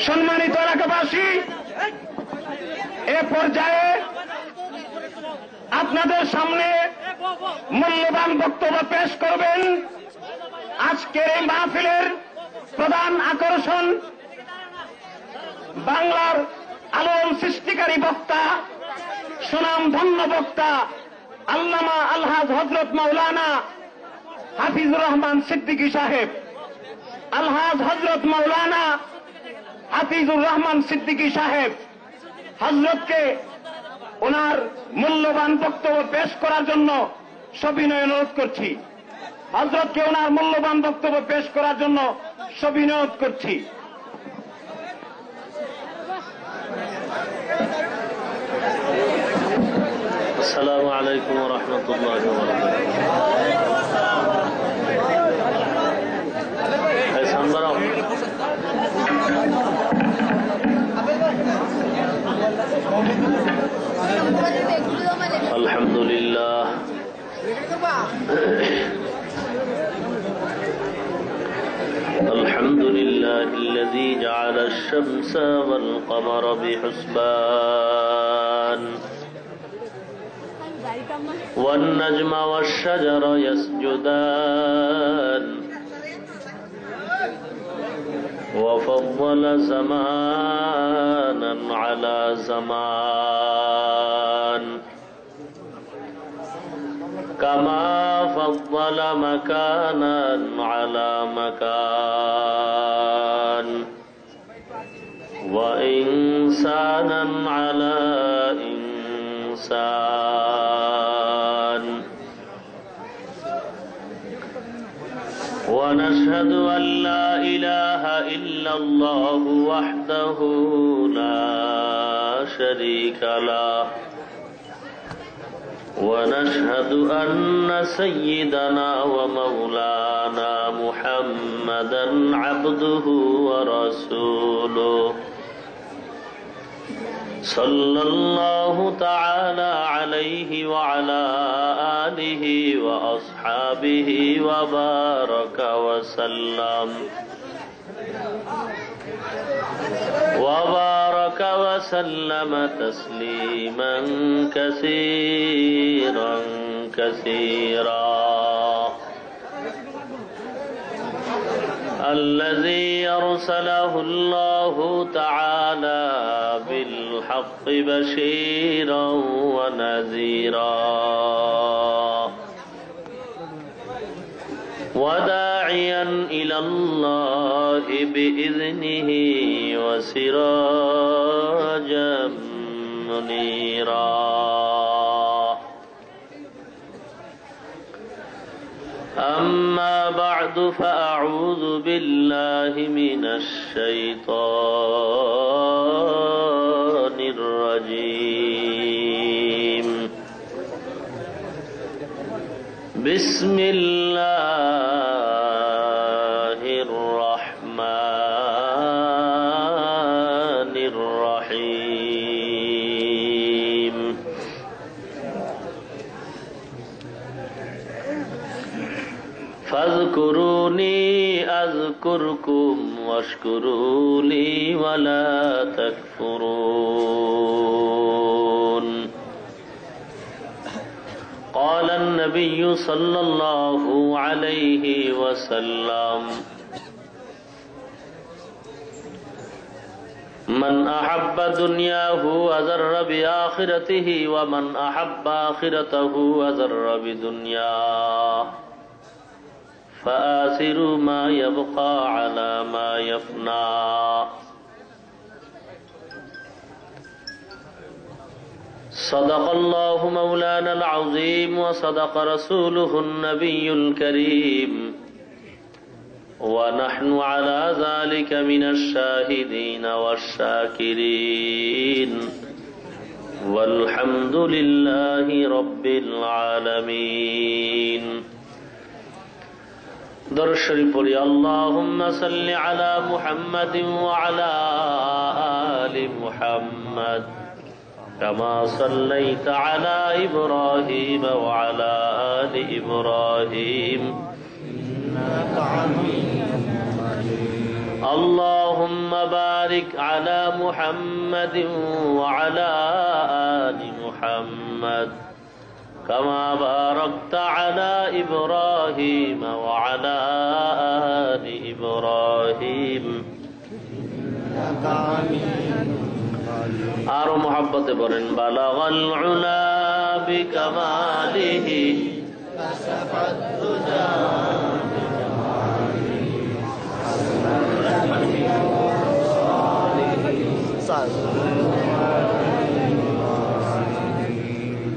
সম্মানিত এলাকাবাসী, এ পর্যায়ে আপনাদের সামনে মূল্যবান বক্তব্য পেশ করবেন আজকের এই মাহফিলের প্রধান আকর্ষণ, বাংলার আলোড়ন সৃষ্টিকারী বক্তা, সুনামধন্য বক্তা আল্লামা আলহাজ হযরত মাওলানা হাফিজুর রহমান সিদ্দিকী সাহেব। আলহাজ হযরত মাওলানা হাফিজুর রহমান সিদ্দিকী সাহেব হযরতকে ওনার মূল্যবান বক্তব্য পেশ করার জন্য সবিনয় অনুরোধ করছি। হযরতকে ওনার মূল্যবান বক্তব্য পেশ করার জন্য সবিনয় অনুরোধ করছি। আসসালামু আলাইকুম ওয়া রাহমাতুল্লাহি ওয়া বারাকাতুহু। আলহামদুলিল্লাহ الحمد لله الذي جعل الشمس والقمر بحسبان والنجم والشجر يسجدان وفضل زمانا على زمان كما فضل مكانا على مكان وإنسانا على إنسان. ونشهد أن لا إله إلا الله وحده لا شريك له ونشهد أن سيدنا ومولانا محمدا عبده ورسوله صلى الله تعالى عليه وعلى آله وأصحابه وبارك وسلم تسليما كثيرا كثيرا. الذي أرسله الله تعالى بالحق بشيرا ونذيرا وداعيا إلى الله بإذنه وسراجا منيرا. أما بعد فأعوذ بالله من الشيطان الرجيم. بسم الله الرحمن الرحيم. فاذكروني أذكركم واشكروا لي ولا تكفرون. قال النبي صلى الله عليه وسلم: من أحب دنياه أزر بآخرته ومن أحب آخرته أزر بدنياه فآثروا ما يبقى على ما يفنى. صدق الله مولانا العظيم وصدق رسوله النبي الكريم ونحن على ذلك من الشاهدين والشاكرين والحمد لله رب العالمين. درود شریف پڑھی اللهم صل على محمد وعلى آل محمد كما صليت على إبراهيم وعلى آل إبراهيم إنك حميد مجيد. اللهم بارك على محمد وعلى آل محمد كما باركت على إبراهيم وعلى آل إبراهيم آر محبت برن بلغ العلا بكماله كشف الدجى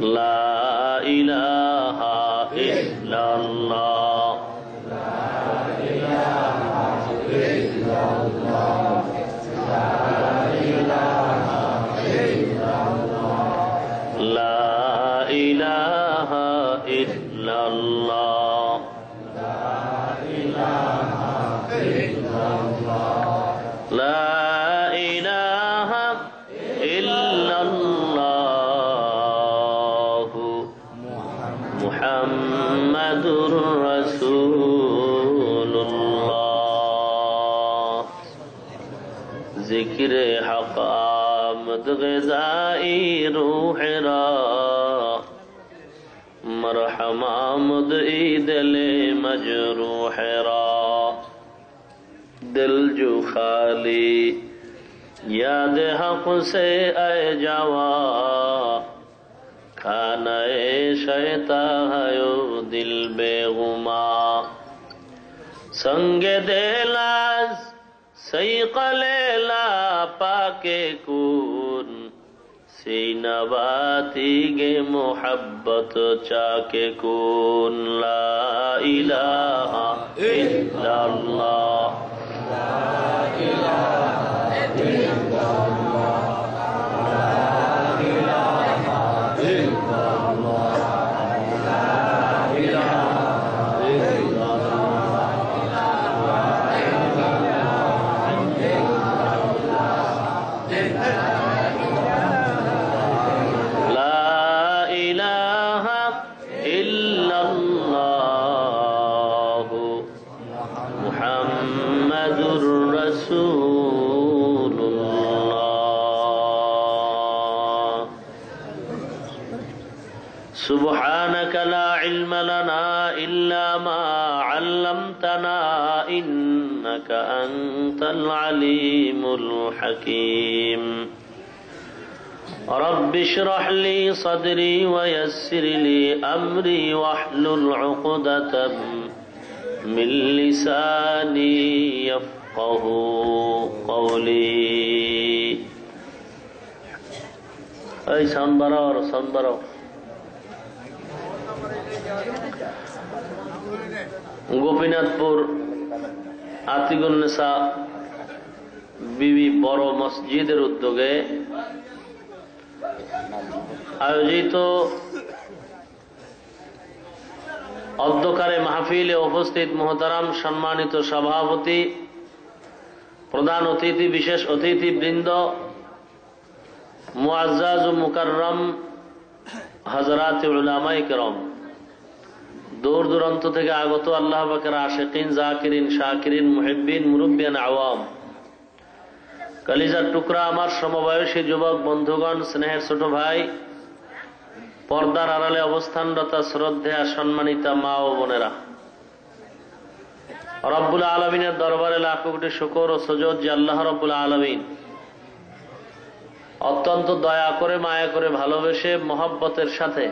لا إله إلا الله لا إله إلا الله لا إله إلا الله محمد رسول الله ذکر حق آمد غذائی روح را مرحم آمد دل مجروح را دل جو خالی یاد حق سے اے جوا کھانا شیطا ہے دل بے غما سنگ دلاز سیق لیلا پاکے کون سینہ باتی گے محبت چاکے کون لا الہ الا اللہ سبحانك لا علم لنا إلا ما علمتنا إنك أنت العليم الحكيم رب اشرح لي صدري ويسر لي أمري واحلل عقدة من لساني يفقه قولي أي سنبرو গোপীনাথপুর আতিকুন্নেসা বিবি বড় মসজিদের উদ্যোগে আয়োজিত অধ্যকারে মাহফিলে উপস্থিত মুহতারাম সম্মানিত সভাপতি, প্রধান অতিথি, বিশেষ অতিথিবৃন্দ, মুআজ্জাজ ও মুকাররম হযরত উলামায়ে কেরাম, দূর দূরান্ত থেকে আগত আল্লাহ পাকের আশিকিন, জাকিরিন, শাকিরিন, মুহিব্বিন, মুরব্বিয়ান, আওয়াম, কলিজার টুকরা আমার সমবয়সী যুবক বন্ধুগণ, স্নেহের ছোট ভাই, পর্দার আড়ালে অবস্থানরত শ্রদ্ধেয়া সম্মানিতা মা ও বোনেরা, রব্বুল আলামিনের দরবারে লাখ কোটি শুকর ও সুজুদ যে আল্লাহ রব্বুল আলামিন অত্যন্ত দয়া করে, মায়া করে, ভালোবেসে, মহব্বতের সাথে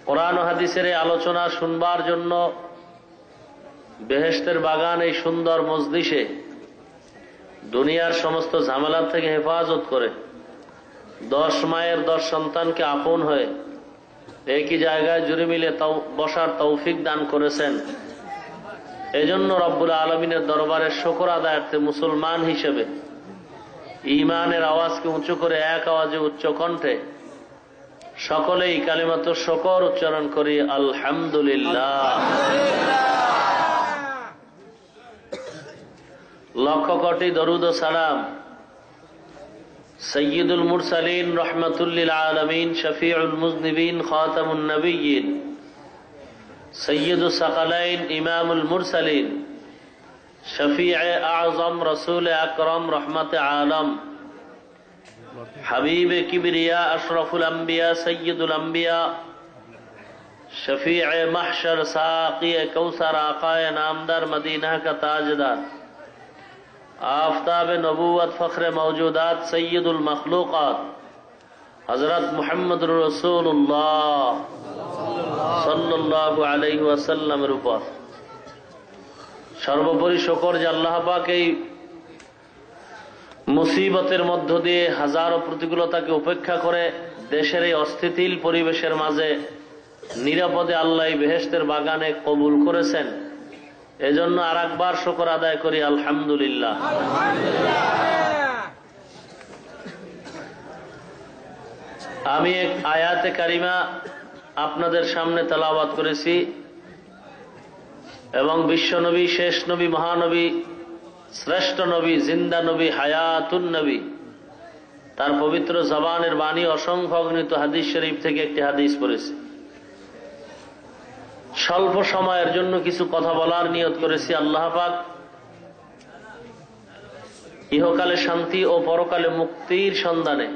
কোরআন ও হাদিসের এই আলোচনা শুনবার জন্য বেহেশতের বাগান এই সুন্দর মজলিসে দুনিয়ার সমস্ত ঝামেলা থেকে হেফাজত করে 10 মায়ের 10 সন্তানকে আপন হয়ে একই জায়গায় জুড়ে মিলে বসার তৌফিক দান করেছেন। এজন্য রব্বুল আলামিনের দরবারে শুকর আদায়ার্থে মুসলমান হিসেবে ঈমানের আওয়াজকে উঁচু করে এক আওয়াজে উচ্চ কণ্ঠে সকলেই কালিমাতুশ শুকর উচ্চারণ করি, আলহামদুলিল্লাহ। লক্ষ কোটি দরুদ ও সালাম সৈয়দুল মুরসালিন, রহমাতুল লিল আলামিন, শফিউল মুজনিবিন, খাতামুন নবিয়্যিন, সৈয়দুস সাকালাইন, ইমামুল মুরসালিন, शफीअ आज़म रसूल अकरम रहमत आलम हबीब किबरिया अशरफुल अंबिया सय्यदुल अंबिया शफीअ महशर साक़ी कौसर आक़ाए नामदार मदीना का ताजदार आफताब नबूवत फ़ख्र मौजूदात सय्यदुल मखलूक़ात हज़रत मुहम्मद रसूलुल्लाह सल्लल्लाहु अलैहि वसल्लम ऊपर सर्वोपरि शुक्र जे आल्लाह पाक এই মুসিবতের মধ্য দিয়ে হাজারো প্রতিকূলতাকে উপেক্ষা করে দেশের এই অস্থিতিল পরিবেশের মাঝে নিরাপদে আল্লাহ বেহেশতের বাগানে কবুল করেছেন। এজন্য আরেকবার শুকর আদায় করি আলহামদুলিল্লাহ। আমি এক আয়াতে কারিমা আপনাদের সামনে তেলাওয়াত করেছি এবং বিশ্বনবী, শেষ নবী, মহানবী, শ্রেষ্ঠ নবী, জিন্দা নবী, হায়াতুন নবী তার পবিত্র জবানের বাণী অসংখ্য অগণিত হাদিস শরীফ থেকে একটি হাদিস পড়েছি। স্বল্প সময়ের জন্য কিছু কথা বলার নিয়ত করেছি। আল্লাহ পাক ইহকালে শান্তি ও পরকালে মুক্তির সন্ধানে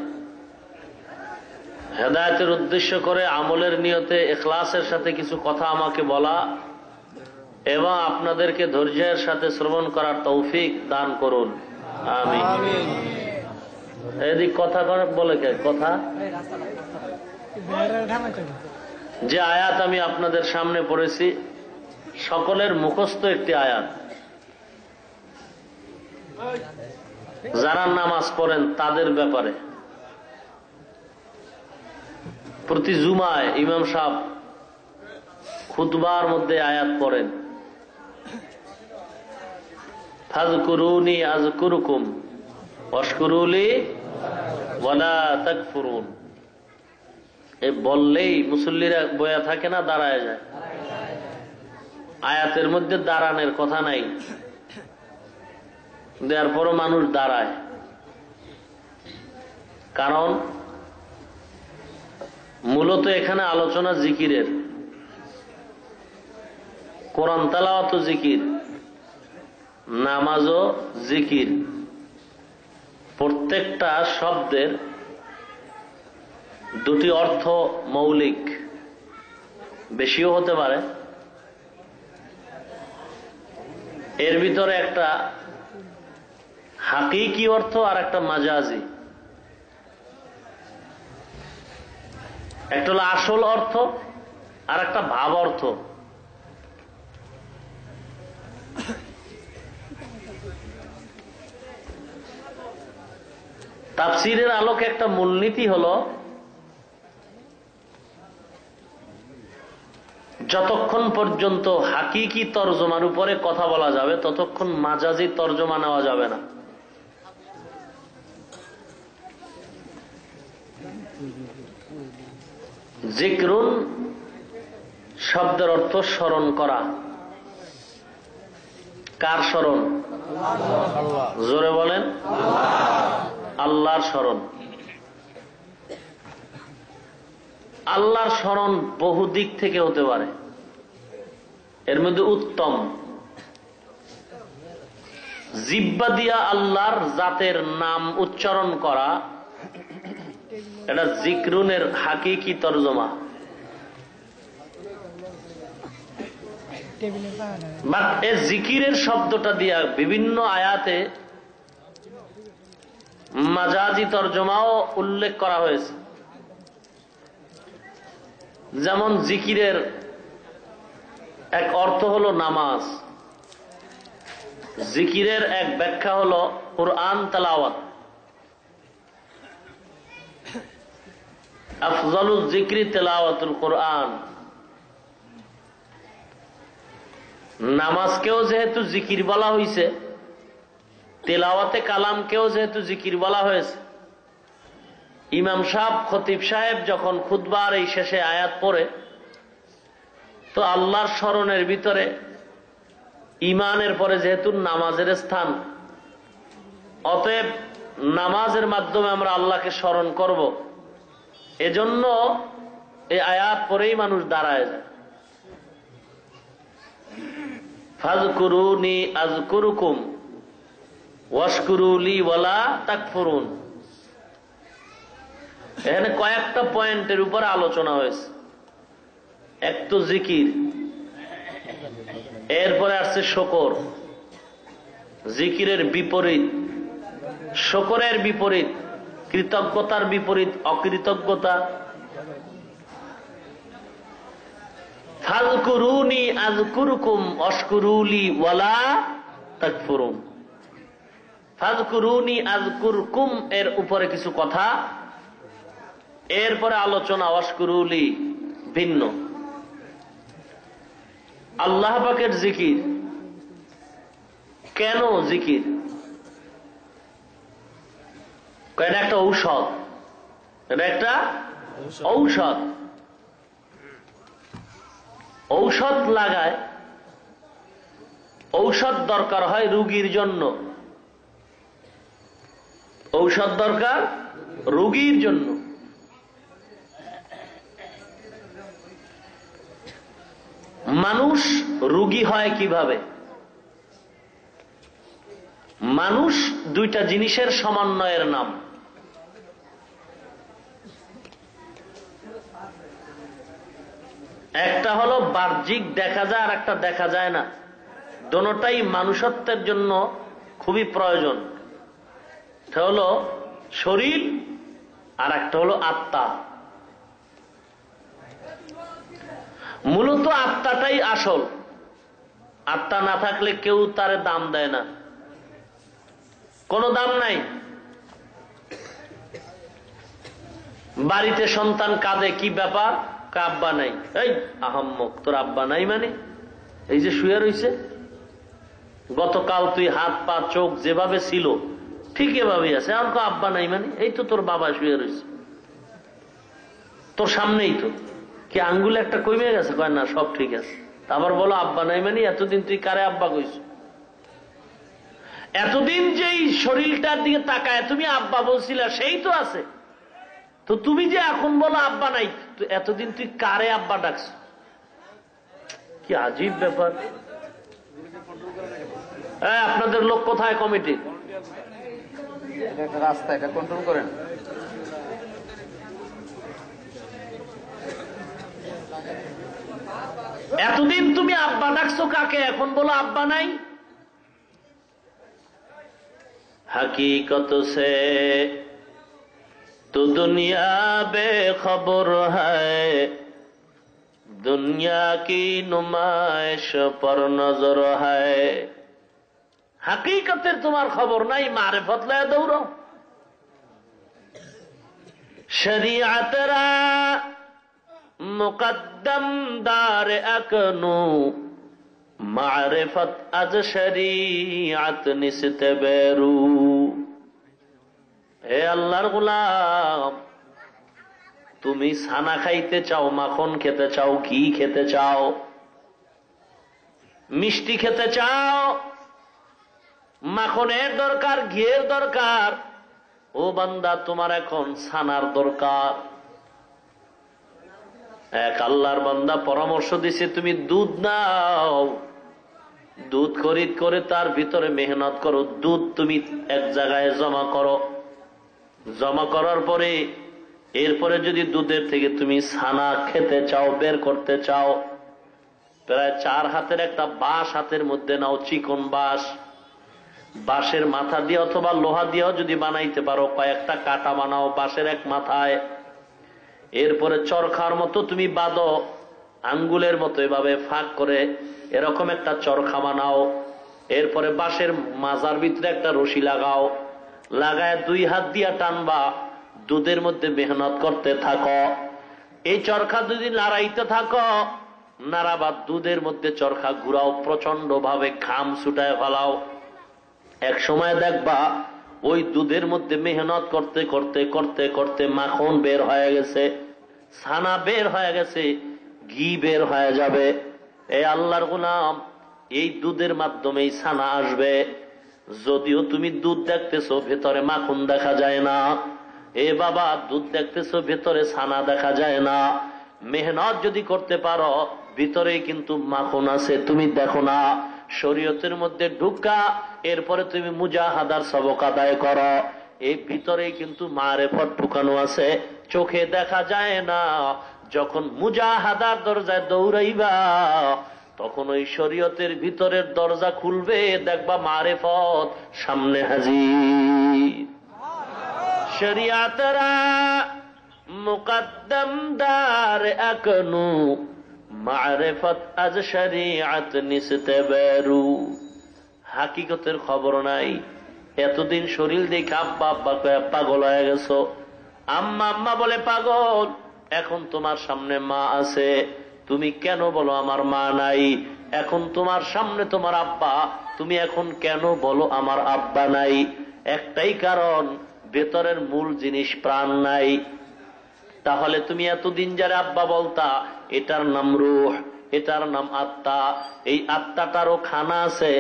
হেদায়েতের উদ্দেশ্য করে আমলের নিয়তে ইখলাসের সাথে কিছু কথা আমাকে বলা এবং আপনাদেরকে ধৈর্যের সাথে শ্রবণ করার তৌফিক দান করুন, আমিন। এদিক কথা বলে কে কথা? যে আয়াত আমি আপনাদের সামনে পড়েছি সকলের মুখস্থ একটি আয়াত। যারা নামাজ পড়েন তাদের ব্যাপারে প্রতি জুমায় ইমাম সাহেব খুতবার মধ্যে আয়াত পড়েন, ফাযকুরুনি আযকুরুকুম ওয়াশকুরুলি ওয়ালা তাকফুরুন। এই বললেই মুসল্লিরা বয়া থাকে না, দাঁড়ায় যায়। আয়াতের মধ্যে দাঁড়ানোর কথা নাই, এরপরও মানুষ দাঁড়ায়। কারণ মূলত এখানে আলোচনা জিকিরের, কোরআন তেলাওয়াত জিকির, নামাজও জিকির। প্রত্যেকটা শব্দের দুটি অর্থ মৌলিক, বেশিও হতে পারে। এর ভিতরে একটা হাকিকি অর্থ আর একটা মাজাজি। একটা হলো আসল অর্থ আর একটা ভাব অর্থ। তাফসীরের আলোকে একটা মূলনীতি হলো যতক্ষণ পর্যন্ত হাকিকি তরজমার উপরে কথা বলা যাবে ততক্ষণ মাজাজি তরজমা নেওয়া যাবে না। জিকরুন শব্দের অর্থ স্মরণ করা। কার স্মরণ? জোরে বলেন, আল্লাহর স্মরণ। আল্লাহর স্মরণ বহু দিক থেকে হতে পারে। এর মধ্যে উত্তম জিহ্বা দিয়া আল্লাহর জাতের নাম উচ্চারণ করা, এটা জিকরুনের হাকিকি তরজমা। এই জিকিরের শব্দটা দিয়া বিভিন্ন আয়াতে মাজাজি তরজমাও উল্লেখ করা হয়েছে। যেমন জিকিরের এক অর্থ হলো নামাজ, জিকিরের এক ব্যাখ্যা হলো কুরআন তেলাওয়াত। আফজালুল জিকরি তেলাওয়াতুল কুরআন। নামাজকেও যেহেতু জিকির বলা হয়েছে, তেলাওয়াতে কালামকেও যেহেতু জিকির বলা হয়েছে, ইমাম সাহেব, খতিব সাহেব যখন খুতবার এই শেষে আয়াত পড়ে, তো আল্লাহর স্মরণের ভিতরে ইমানের পরে যেহেতু নামাজের স্থান, অতএব নামাজের মাধ্যমে আমরা আল্লাহকে স্মরণ করব। এজন্য এই আয়াত পরেই মানুষ দাঁড়ায় যায়। ফাযকুরুনি আযকুরুকুম ওয়াশকুরুলি ওয়ালা তাকফুরুন। এখানে কয়েকটা পয়েন্টের উপর আলোচনা হয়েছে। এক তো জিকির, এরপরে আসছে শকর, জিকিরের বিপরীত, শকরের বিপরীত, কৃতজ্ঞতার বিপরীত অকৃতজ্ঞতা। ফাযকুরুনি আযকুরুকুম ওয়াশকুরুলি ওয়ালা তাকফুরুন। ফাযকুরুনি আযকুরকুম এর উপরে কিছু কথা, এরপরে আলোচনা ওয়াশকুরুলি ভিন্ন। আল্লাহ পাকের জিকির কেন জিকির? এটা একটা ঔষধ, এটা একটা ঔষধ। ঔষধ লাগায়, ঔষধ দরকার হয় রোগীর জন্য, ঔষধ দরকার রোগীর জন্য। মানুষ রোগী হয় কিভাবে? মানুষ দুইটা জিনিসের সমন্বয়ের নাম। একটা হলো বাহ্যিক দেখা যায়, আর একটা দেখা যায় না। দোনোটাই মানুষত্বের জন্য খুবই প্রয়োজন। একটা হলো শরীর, আর একটা হলো আত্মা। মূলত আত্মাটাই আসল। আত্মা না থাকলে কেউ তারে দাম দেয় না, কোনো দাম নাই। বাড়িতে সন্তান কাঁদে, কি ব্যাপার? আব্বা নাই। এই আহাম্মক, তোর আব্বা নাই মানে? এই যে শুয়ে রইছে, গতকাল তুই হাত পা চোখ যেভাবে ছিল ঠিক এভাবেই আছে, আর আব্বা নাই মানে? এই তো তোর বাবা শুয়ে রয়েছে তোর সামনেই, তো কি আঙ্গুলে একটা কমে গেছে? কয় না, সব ঠিক আছে। আবার বলো আব্বা নাই মানে? এতদিন তুই কারে আব্বা কইছ? এতদিন যেই শরীরটার দিকে তাকায় তুমি আব্বা বলছিলা, সেই তো আছে। তো তুমি যে এখন বলো আব্বা নাই, তো এতদিন তুই কারে আব্বা ডাকছ? কি আজীব ব্যাপার। আপনাদের লোক কোথায় কমিটি? রাস্তা, এটা কন্ট্রোল করেন। এতদিন তুমি আব্বা ডাকছো কাকে, এখন বলো আব্বা নাই? हकीकत से तो दुनिया बेखबर है, दुनिया की नुमाइश पर नजर है। हकीकतेर तुम्हार खबर नहीं, मारिफत लया दौड़ो। शरीयतरा मुकद्दम दार अकनू, মারিফত আজ শরীয়ত নিসতে বেরু। হে আল্লাহর গোলাম, তুমি ছানা খাইতে চাও, মাখন খেতে চাও, ঘি খেতে চাও, মিষ্টি খেতে চাও, মাখনের দরকার, ঘিয়ের দরকার। ও বান্দা, তোমার এখন ছানার দরকার। এক আল্লাহর বান্দা পরামর্শ দিছে, তুমি দুধ নাও, দুধ খরিদ করে তার ভিতরে মেহনত করো, দুধ তুমি এক জায়গায় জমা করো, জমা করার পরে এরপরে যদি দুধের থেকে তুমি ছানা খেতে চাও, বের করতে চাও, প্রায় 4 হাতের একটা বাঁশ হাতের মধ্যে নাও, চিকন বাঁশ। বাঁশের মাথা দিয়ে অথবা লোহা দিয়েও যদি বানাইতে পারো, কয়েকটা কাটা বানাও বাঁশের এক মাথায়। এরপরে চরখার মতো তুমি বাঁধো, আঙ্গুলের মতো এভাবে ফাঁক করে এরকম একটা চরখা বানাও। এরপরে বাঁশের মাজার ভিতরে একটা রশি লাগাও, লাগায় 2 হাত দিয়া টানবা, দুধের মধ্যে মেহনত করতে থাকো। এই চরখা যদি নাড়াইতে থাকো, নাড়াবা, দুধের মধ্যে চরখা ঘুরাও, প্রচন্ড ভাবে ঘাম ছুটায় ফেলাও। এক সময় দেখবা ওই দুধের মধ্যে মেহনত করতে করতে করতে করতে মাখন বের হয়ে গেছে, ছানা বের হয়ে গেছে, ঘি বের হয়ে যাবে। এই আল্লাহর গোলাম, এই দুধের মাধ্যমেই ছানা আসবে। যদিও তুমি দুধ দেখতেছো, ভেতরে মাখন দেখা যায় না। এ বাবা, দুধ দেখতেছো, ভেতরে ছানা দেখা যায় না। মেহনত যদি করতে পারো, ভিতরে কিন্তু মাখন আছে, তুমি দেখো না। শরীয়তের মধ্যে ঢুকা, এরপরে তুমি মুজাহাদার সবক আদায় করো। এই ভিতরেই কিন্তু মারেফত ঢুকানো আছে, চোখে দেখা যায় না। যখন মুজাহাদার দরজায় দৌড়াইবা তখন ওই শরীয়তের ভিতরের দরজা খুলবে, দেখবা মারেফত সামনে হাজির। শরিয়াতরা মুকদ্দম দার আকনু, মারেফত আজ শরিয়াত নিস্তে বেরু। হাকিকতের খবর নাই, এতদিন শরীর দেখে আব্বা আব্বা পাগল হয়ে গেছো। আম্মা আম্মা বলে পাগল, এখন তোমার সামনে মা আছে, তুমি কেন বলো আমার মা নাই? এখন তোমার সামনে তোমার আব্বা, তুমি এখন কেন বলো আমার আব্বা নাই? একটাই কারণ, ভেতরের মূল জিনিস প্রাণ নাই। তাহলে তুমি এতদিন যারা আব্বা বলতা, এটার নাম রূহ, এটার নাম আত্মা। এই আত্মাটারও খানা আছে,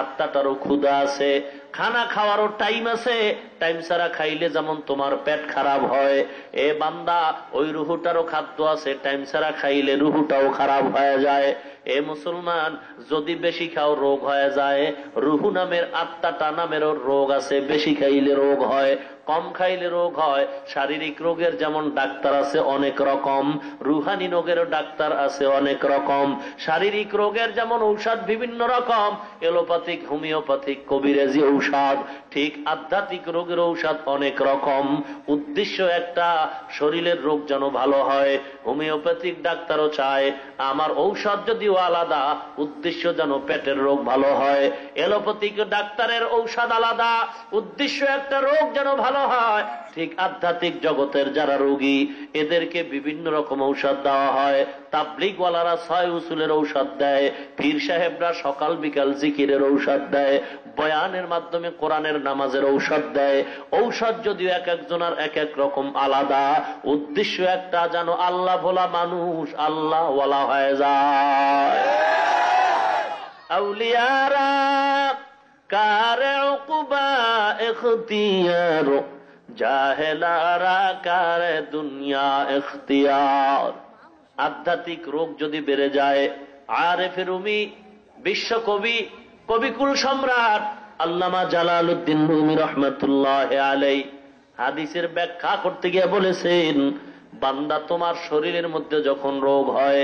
আত্মাটারও ক্ষুধা আছে, খানা খাওয়ারও টাইম আছে। টাইম ছাড়া খাইলে যেমন তোমার পেট খারাপ হয়, এ বান্দা ওই রুহুটারও খাদ্য আছে, টাইম ছাড়া খাইলে রুহুটাও খারাপ হয়ে যায়। এ মুসলমান, যদি বেশি খাও রোগ হয়ে যায়। রুহু নামের আত্মাটা নামেরও রোগ আছে, বেশি খাইলে রোগ হয়, কম খাইলে রোগ হয়। শারীরিক রোগের যেমন ডাক্তার আছে অনেক রকম, রুহানি রোগেরও ডাক্তার আছে অনেক রকম। শারীরিক রোগের যেমন ঔষধ বিভিন্ন রকম, এলোপ্যাথিক, হোমিওপ্যাথিক, কবিরাজি ঔষধ, ঠিক আধ্যাত্মিক রোগের ঔষধ অনেক রকম। উদ্দেশ্য একটা, শরীরের রোগ যেন ভালো হয়। হোমিওপ্যাথিক ডাক্তারও চায় আমার ঔষধ যদিও আলাদা, উদ্দেশ্য যেন পেটের রোগ ভালো হয়। এলোপ্যাথিক ডাক্তারের ঔষধ আলাদা, উদ্দেশ্য একটা, রোগ যেন ভালো হয়। ঠিক আধ্যাত্মিক জগতের যারা রোগী, এদেরকে বিভিন্ন রকম ঔষধ দেওয়া হয়। তাবলিগওয়ালারা 6 উসুলের ঔষধ দেয়, পীর সাহেবরা সকাল বিকাল জিকিরের ঔষধ দেয়, বয়ানের মাধ্যমে কোরআনের নামাজের ঔষধ দেয়। ঔষধ যদিও এক একজনের এক এক রকম আলাদা, উদ্দেশ্য একটা, যেন আল্লাহ ভোলা মানুষ আল্লাহ ওয়ালা হয়ে যায়। আউলিয়ারা কারে উকুবা ইখতিয়ার, জাহেলারা কারে দুনিয়া ইখতিয়ার। আধ্যাত্মিক রোগ যদি বেড়ে যায়, আরেফে রুমি, বিশ্বকবি, কবিকুল সম্রাট আল্লামা জালালউদ্দিন রুমি রহমাতুল্লাহ আলাইহি হাদিসের ব্যাখ্যা করতে গিয়ে বলেছেন, বান্দা তোমার শরীরের মধ্যে যখন রোগ হয়,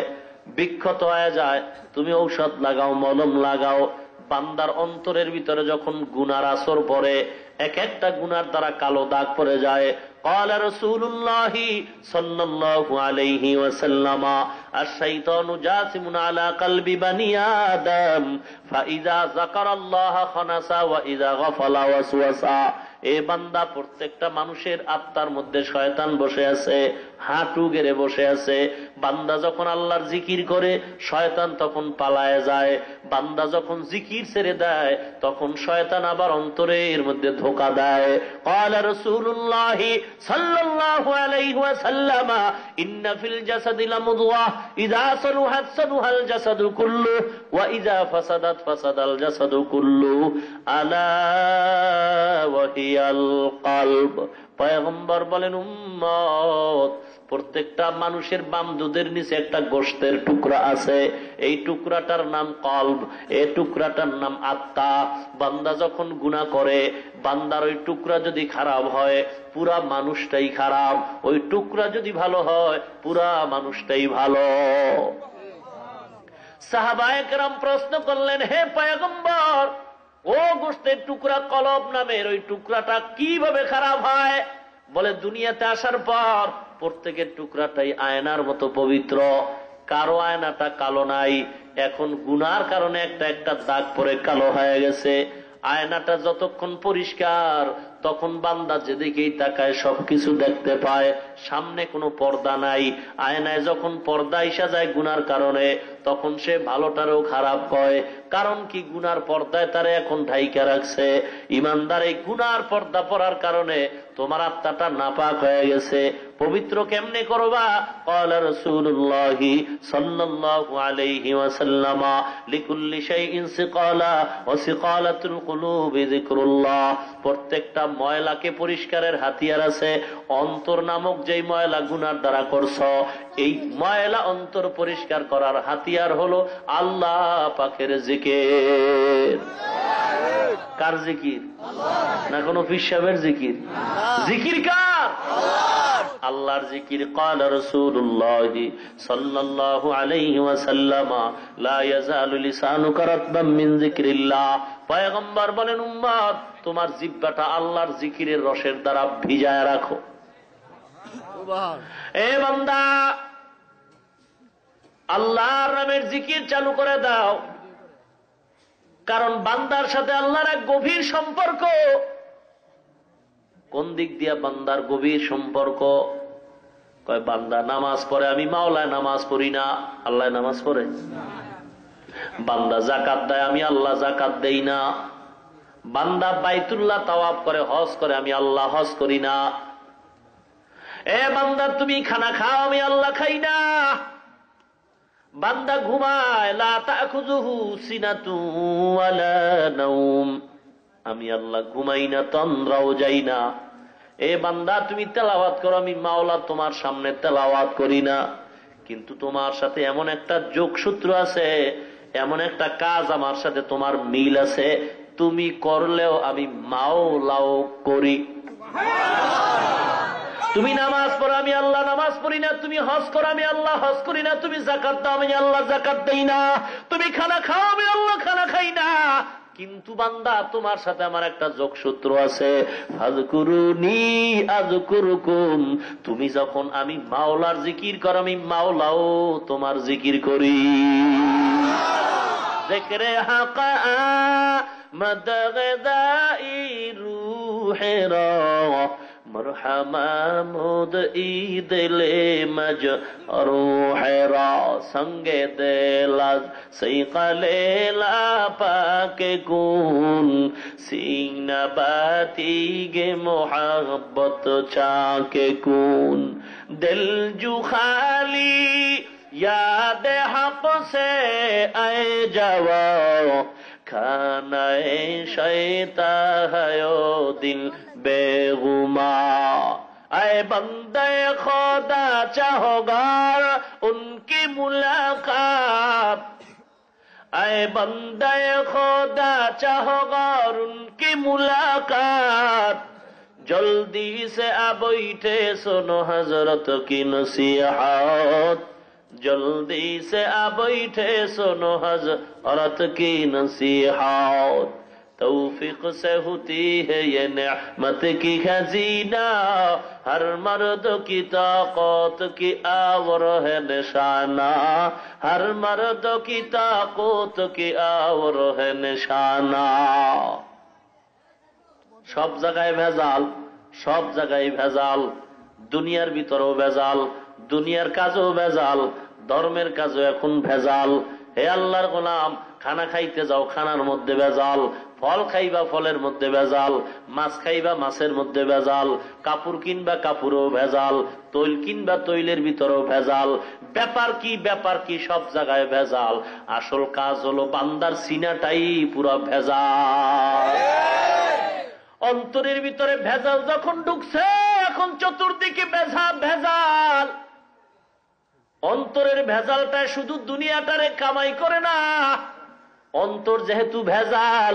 বিক্ষত হয়ে যায়, তুমি ঔষধ লাগাও, মলম লাগাও। বান্দার অন্তরের ভিতরে যখন গুনার আসর পড়ে, এক একটা গুনার দ্বারা কালো দাগ পড়ে যায়। قال رسول الله صلى الله عليه وسلم الشيطان جاثم على قلب بني آدم فإذا ذكر الله خنس وإذا غفل وسوس। এ বান্দা, প্রত্যেকটা মানুষের আত্মার মধ্যে শয়তান বসে আছে, হাঁটু গেড়ে বসে আছে। বান্দা যখন আল্লাহর জিকির করে, শয়তান তখন পালায় যায়। বান্দা যখন জিকির ছেড়ে দেয়, তখন শয়তান আবার অন্তরের মধ্যে ধোঁকা দেয়। قال رسول الله صلى الله عليه وسلم إن في الجسد لمضغة إذا صلحت صلح الجسد كله وإذا فسدت فسد الجسد كله ألا وهي القلب। পয়গম্বর বলেন, উম্মত, প্রত্যেকটা মানুষের বাম দুধের নিচে একটা গোশতের টুকরা আছে, এই টুকরাটার নাম কলব, এই টুকরাটার নাম আত্মা। বান্দা যখন গুনাহ করে, বান্দার ওই টুকরা যদি খারাপ হয়, পুরা মানুষটাই খারাপ। ওই টুকরা যদি ভালো হয়, পুরা মানুষটাই ভালো। সাহাবায়ে কেরাম প্রশ্ন করলেন, হে পয়গম্বর, ও গোশতের টুকরা কলব নামের ওই টুকরাটা কিভাবে খারাপ হয়? বলে, দুনিয়াতে আসার পর প্রত্যেকের টুকরাটাই আয়নার মতো পবিত্র, কারো আয়নাটা কালো নাই। এখন গুনার কারণে একটা একটা দাগ পরে কালো হয়ে গেছে। আয়নাটা যতক্ষণ পরিষ্কার, তখন বান্দা যেদিকেই তাকায় সবকিছু দেখতে পায়, সামনে কোনো পর্দা নাই। আয়নায় যখন পর্দা এসে যায় গুনার কারণে, তখন সে ভালোটারও খারাপ কয়। কারণ কি? গুনার পর্দায় তারা এখন ঢাইকা রাখছে। ইমানদার, এই গুনার পর্দা পড়ার কারণে তোমার আত্মাটা নাপাক হয়ে গেছে। পবিত্র কেমনে করবা? ক্বালা রাসূলুল্লাহ সাল্লাল্লাহু আলাইহি ওয়াসাল্লাম লিকুল্লি শাইইন সিকালা ওয়া সিকালাতুল কুলুবি যিকরুল্লাহ। প্রত্যেকটা ময়লাকে পরিষ্কারের হাতিয়ার আছে। অন্তর নামক যেই ময়লা গুনার দ্বারা করছ, এই ময়লা অন্তর পরিষ্কার করার হাতিয়ার হলো আল্লাহ পাকের জিকির। কার জিকির? না কোনো পীর সাহেবের জিকির? জিকির কার? আল্লাহর জিকির। ক্বালা রাসূলুল্লাহ সাল্লাল্লাহু আলাইহি ওয়াসাল্লাম লা ইয়াজালু লিসানুকা রাতবাম মিন যিকরিল্লাহ। পয়গম্বর বলেন, উম্মত তোমার জিহ্বাটা আল্লাহর জিকিরের রসের দ্বারা ভিজায় রাখো। এ বান্দা, আল্লাহর নামের জিকির চালু করে দাও, কারণ বান্দার সাথে আল্লাহর এক গভীর সম্পর্ক। কোন দিক দিয়া বান্দার গভীর সম্পর্ক? কয় বান্দা নামাজ পড়ে, আমি মাওলায় নামাজ পড়ি না, আল্লাহ নামাজ পড়ে। বান্দা যাকাত দেয়, আমি আল্লাহ যাকাত দেই না। বান্দা বাইতুল্লাহ তাওয়াফ করে, হজ করে, আমি আল্লাহ হজ করি না। এ বান্দা তুমি খানা খাও, আমি আল্লাহ খাই না। বান্দা ঘুমায়, লা তাখুযুহু সিনাতুন ওয়ালা নাওম, আমি আল্লাহ ঘুমাই না, তন্দ্রাও যাই না। এ বান্দা তুমি তেলাওয়াত করো, আমি মাওলা তোমার সামনে তেলাওয়াত করি না। কিন্তু তোমার সাথে এমন একটা যোগসূত্র আছে, এমন একটা কাজ আমার সাথে তোমার মিল আছে, তুমি করলেও আমি মাওলাও করি। তুমি নামাজ পড়ো, আমি আল্লাহ নামাজ পড়ি না। তুমি হজ করো, আমি আল্লাহ হজ করি না। তুমি যাকাত দাও, আমি আল্লাহ যাকাত দেই না। তুমি খানা খাও, আমি আল্লাহ খানা খাই না। কিন্তু বান্দা তোমার সাথে আমার একটা যোগসূত্র আছে, ফাযকুরুনি আযকুরুকুম। তুমি যখন আমি মাওলার জিকির করো, আমি মাওলাও তোমার জিকির করি। যিকরে হাকা মদগদাই রূহেরা মরহামা মুদ ঈদলে মজ রূহেরা সঙ্গে দেলাজ সৈকলে লা পাকে গুন সিনা বাতিগে মোহাব্বত চাকে গুন দিল জু খালি याद हक से आए जाओ खाना शैता है दिल बेगुमा आए बंदे खुदा चाहोगार उनकी मुलाकात आए बंदे खुदा चाहोगार उनकी मुलाकात जल्दी से आ बैठे सुनो हजरत की नसीहत जल्दी से आ बैठे सुनो हजरत की नसीहत तौफीक से होती है ये नेमत की खजीना हर मर्द की ताकत की आवर है निशाना हर मर्द की ताकत की आवर है निशाना। সব জায়গায় ভেজাল, সব জায়গায় ভেজাল, দুনিয়ার ভিতরেও ভেজাল, দুনিয়ার কাজেও ভেজাল, ধর্মের কাজও এখন ভেজাল। হে আল্লাহর গোলাম, খানা খাইতে যাও, খানার মধ্যে ভেজাল, ফল খাইবা, ফলের মধ্যে ভেজাল, মাছ খাইবা, মাছের মধ্যে ভেজাল, কাপড় কিনবা, কাপড়েও ভেজাল, তৈল কিনবা, তৈলের ভিতরেও ভেজাল। ব্যাপার কি, ব্যাপার কি, সব জায়গায় ভেজাল। আসল কাজ হলো বান্দার সিনাটাই পুরো ভেজাল। অন্তরের ভিতরে ভেজাল যখন ঢুকছে, এখন চতুর্দিকে ভেজাল। অন্তরের ভেজালটা শুধু দুনিয়াটারে কামাই করে না, অন্তর যেহেতু ভেজাল,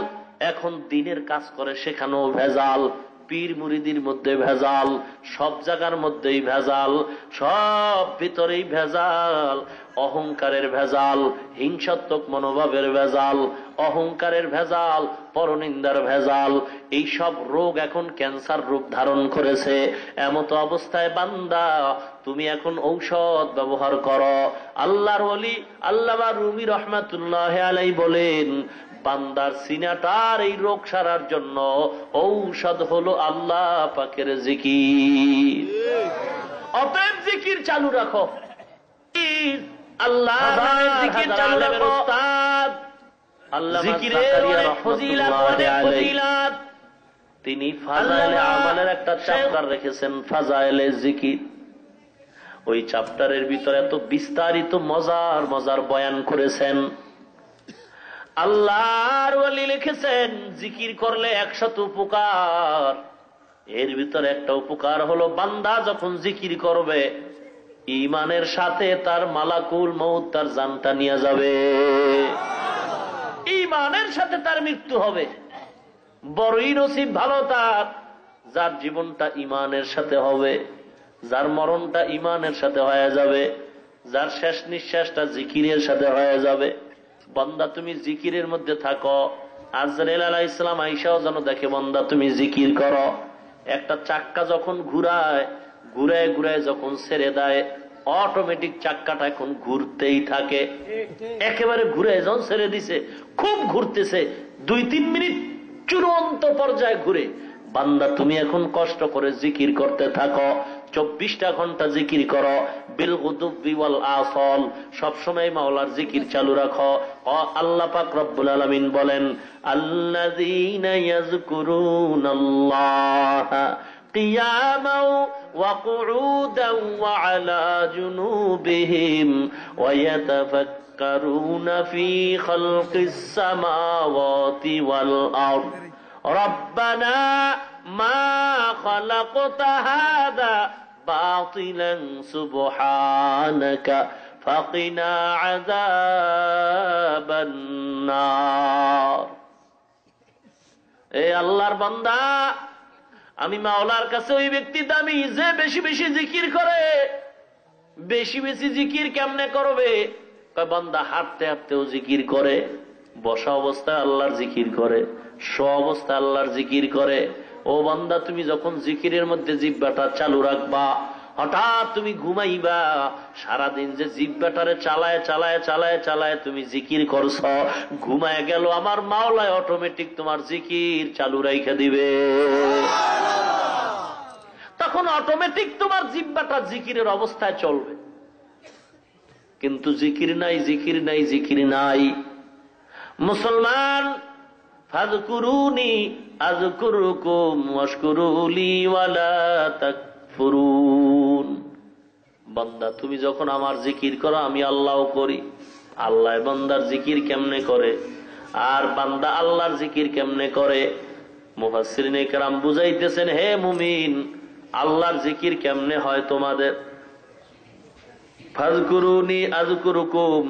এখন দিনের কাজ করে সেখানেও ভেজাল, পীর মুরিদির মধ্যে ভেজাল, সব জায়গার মধ্যেই ভেজাল, সব ভিতরেই ভেজাল। অহংকারের ভেজাল, হিংসাত্মক মনোভাবের ভেজাল, অহংকারের ভেজাল, পরনিন্দার ভেজাল, এই সব রোগ এখন ক্যান্সার রূপ ধারণ করেছে। এমত অবস্থায় বান্দা তুমি এখন ঔষধ ব্যবহার করো। আল্লাহর ওলি আল্লামা রুমি রহমাতুল্লাহ আলাইহি বলেন, বান্দার সিনাটার এই রোগ সারার জন্য ঔষধ হলো আল্লাহ পাকের জিকির। অতএব জিকির চালু রাখো, আল্লাহ জিকির চালু রাখো। উস্তাদ জিকিরের অনেক ফজিলত, অনেক ফজিলত। তিনি ফাজাইলে আমালের একটা চ্যাপ্টার রেখেছেন, ফাজাইলে জিকির। ওই চ্যাপ্টারের ভিতরে এত বিস্তারিত মজার মজার বয়ান করেছেন। আল্লাহর ওলি লিখেছেন জিকির করলে 100 উপকার, এর ভিতরে একটা উপকার হলো বান্দা যখন জিকির করবে ঈমানের সাথে তার মালাকুল মউত তার জানটা নিয়ে যাবে, ঈমানের সাথে তার মৃত্যু হবে। বড়ই নসিব ভালো তার যার জীবনটা ঈমানের সাথে হবে, যার মরণটা ঈমানের সাথে হয়ে যাবে, যার শেষ নিঃশ্বাসটা জিকিরের সাথে হয়ে যাবে। বান্দা তুমি জিকিরের মধ্যে থাকো। আজরাইল আলাইহিস সালাম আয়েশাও যেন দেখে বান্দা তুমি জিকির করো। একটা চাক্কা যখন ঘুরায়, ঘুরায় ঘুরায় যখন ছেড়ে দেয়, অটোমেটিক চাক্কাটা এখন ঘুরতেই থাকে। একেবারে ঘুরে যখন ছেড়ে দিছে খুব ঘুরতেছে, 2-3 মিনিট চূড়ান্ত পর্যায়ে ঘুরে। বান্দা তুমি এখন কষ্ট করে জিকির করতে থাকো, 24টা ঘন্টা জিকির করো, বিল গুদুবি ওয়াল আসল, সবসময় মাওলার জিকির চালু রাখো। আল্লাহ পাক রব্বুল আলামিন বলেন আল্লাযীনা ইয়াযকুরুনাল্লাহা কিয়ামান ওয়া কুউদান ওয়া আলা জুনুবিহিম ওয়া ইয়াতাফাক্কারুনা ফী খালকিস সামাওয়াতি ওয়াল আরদ রব্বানা মা খালাকতা হাযা বাতিলান সুবহানাকা ফাকিনা আযাবান নার। এ আল্লাহর বান্দা, আমি মাওলার কাছে ওই ব্যক্তি দামি যে বেশি বেশি জিকির করে। বেশি বেশি জিকির কেমনে করবে? বান্দা হাঁটতে হাঁটতেও জিকির করে, বসা অবস্থায় আল্লাহর জিকির করে, অবস্থা আল্লাহর জিকির করে। ও বান্দা, তুমি যখন জিকিরের মধ্যে জিহ্বাটা চালু রাখবা, হঠাৎ তুমি ঘুমাইবা, সারাদিন যে জিহ্বাটারে চালায় চালায় চালায় চালায় তুমি জিকির করছ, ঘুমায় গেল, আমার মাওলায় অটোমেটিক তোমার জিকির চালু রাইখা দিবে। তখন অটোমেটিক তোমার জিহ্বাটা জিকিরের অবস্থায় চলবে। কিন্তু জিকির নাই, জিকির নাই, জিকির নাই। মুসলমান, ফাযকুরুনি আযকুরুকুম ওয়াশকুরুলি ওয়ালা তাকফুরুন। বান্দা তুমি যখন আমার জিকির করো আমি আল্লাহও করি। আল্লাহ বান্দার জিকির কেমনে করে আর বান্দা আল্লাহর জিকির কেমনে করে? মুফাসসিরিনে কেরাম বুঝাইতেছেন, হে মুমিন, আল্লাহর জিকির কেমনে হয় তোমাদের? ফাযকুরুনি আযকুরুকুম,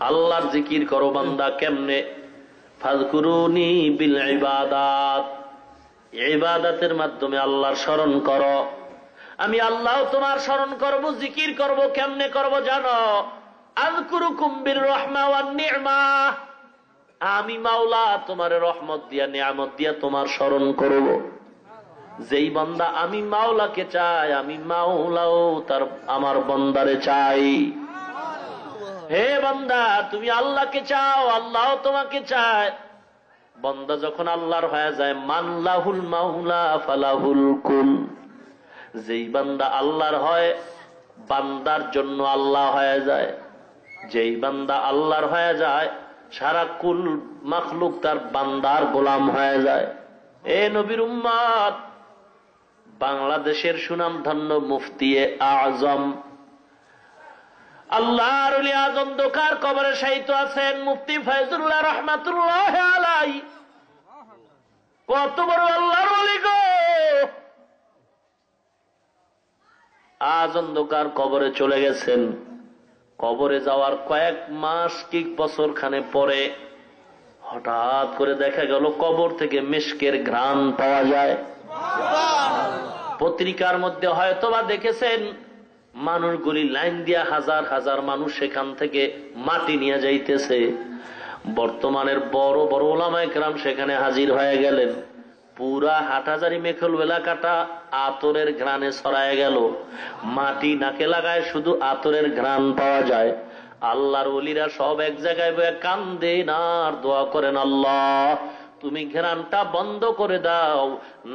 আল্লাহর জিকির করো বান্দা কেমনে? ফাযকুরুনি বিল ইবাদাত, ইবাদতের মাধ্যমে আল্লাহর স্মরণ করো। আমি আল্লাহ তোমার স্মরণ করব, জিকির করব। কেমনে করব জানো? আযকুরুকুম বির রাহমা ওয়ান নি'মা, আমি মাওলা তোমার রহমত দিয়া নিয়ামত দিয়া তোমার স্মরণ করব। যেই বান্দা আমি মাওলাকে চাই, আমি মাওলাও তার আমার বান্দারে চাই। হে বান্দা, তুমি আল্লাহকে চাও, আল্লাহ তোমাকে চায়। বান্দা যখন আল্লাহর হয়ে যায়, মানলাহুল মাওলা ফালাহুল কুল, যেই বান্দা আল্লাহর হয় বান্দার জন্য আল্লাহ হয়ে যায়। যেই বান্দা আল্লাহর হয়ে যায় সারা কুল মাখলুক তার বান্দার গোলাম হয়ে যায়। এ নবীর উম্মত, বাংলাদেশের সুনামধন্য মুফতি আজম, আল্লাহর ওলি আজম দোকার কবরে শায়িত আছেন মুফতি ফয়জুল্লাহ রহমাতুল্লাহ আলাইহি। কত বড় আল্লাহর ওলি গো! আজ অন্ধকার কবরে চলে গেছেন। কবরে যাওয়ার কয়েক মাস কি বছর খানে পরে হঠাৎ করে দেখা গেল কবর থেকে মিশকের ঘ্রাণ পাওয়া যায়। পত্রিকার মধ্যে হয়তোবা দেখেছেন, মানুষগুলি লাইন দিয়া হাজার হাজার মানুষ সেখান থেকে মাটি নিয়ে যাইতেছে। বর্তমানের বড় বড় ওলামায়ে কেরাম সেখানে হাজির হয়ে গেলেন। পুরা হাটহাজারী মেখল এলাকাটা আতরের ঘ্রাণে ছড়ায় গেল। মাটি নাকে লাগায় শুধু আতরের ঘ্রাণ পাওয়া যায়। আল্লাহর ওলিরা সব এক জায়গায় বসে কান্দেন আর দোয়া করেন, আল্লাহ তুমি ঘ্রাণটা বন্ধ করে দাও,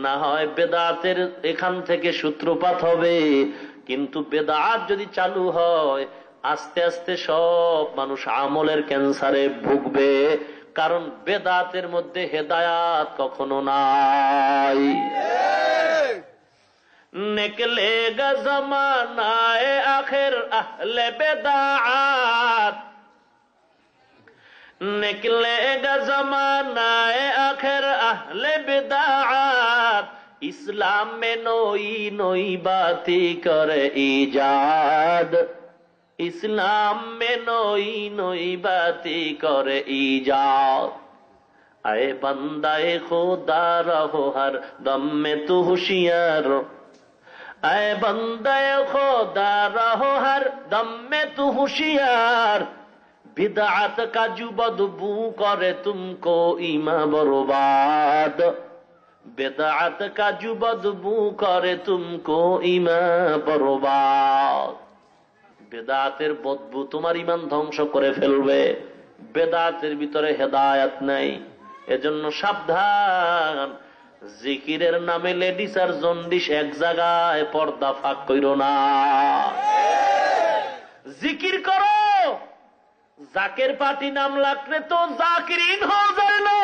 না হয় বেদাতের এখান থেকে সূত্রপাত হবে। কিন্তু বেদাত যদি চালু হয় আস্তে আস্তে সব মানুষ আমলের ক্যান্সারে ভুগবে, কারণ বেদাতের মধ্যে হেদায়াত কখনো নাই। निकलेगा ज़मानाए आखिर अहले बिदअत, निकलेगा ज़मानाए आखिर अहले बिदअत, इस्लाम में नई नई बातें करे ईजाद, इस्लाम में नई नई बातें करे ईजाद। आए बंदाए खुदा रहो हर दम में तू होशियार, आए बंदाए खुदा रहो हर दम में तू होशियार, बिदअत का जो बदबू करे तुमको ईमान बर्बाद, बिदअत का जो बदबू करे तुमको ईमान बर्बाद। বেদাতের বদবু তোমার ঈমান ধ্বংস করে ফেলবে, বেদাতের ভিতরে হেদায়েত নাই। এজন্য সাবধান, জিকিরের নামে লেডিস আর জন্ডিস এক জায়গায় পর্দা ফাঁক কইরো না। জিকির করো, জাকের পার্টি নাম লাগলে তো জাকিরিন হয়ে যায় না।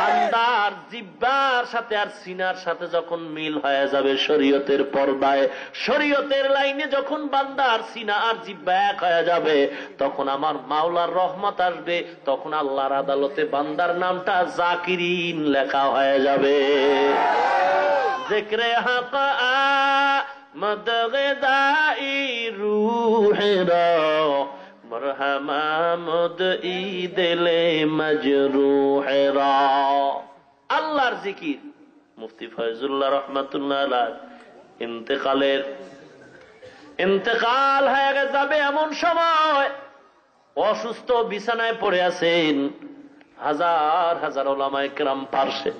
বান্দার জিহ্বার সাথে আর সিনার সাথে যখন মিল হয়ে যাবে শরীয়তের পর্দায়, শরীয়তের লাইনে যখন বান্দার সিনা আর জিহ্বা এক হয়ে যাবে, তখন আমার মাওলার রহমত আসবে, তখন আল্লাহর আদালতে বান্দার নামটা জাকিরিন লেখা হয়ে যাবে। জিকরে হক আমদ গদাই রূহেরা মরহমা মুদ ঈদলে মজরুহেরা। আল্লাহর জিকির। মুফতি ফয়জুল্লাহ রহমাতুল্লাহ আলাইহি ইন্তেকাল হয়ে যাবে এমন সময়, অসুস্থ বিছানায় পড়ে আছেন, হাজার হাজার উলামায়ে কেরাম পার্শ্বে।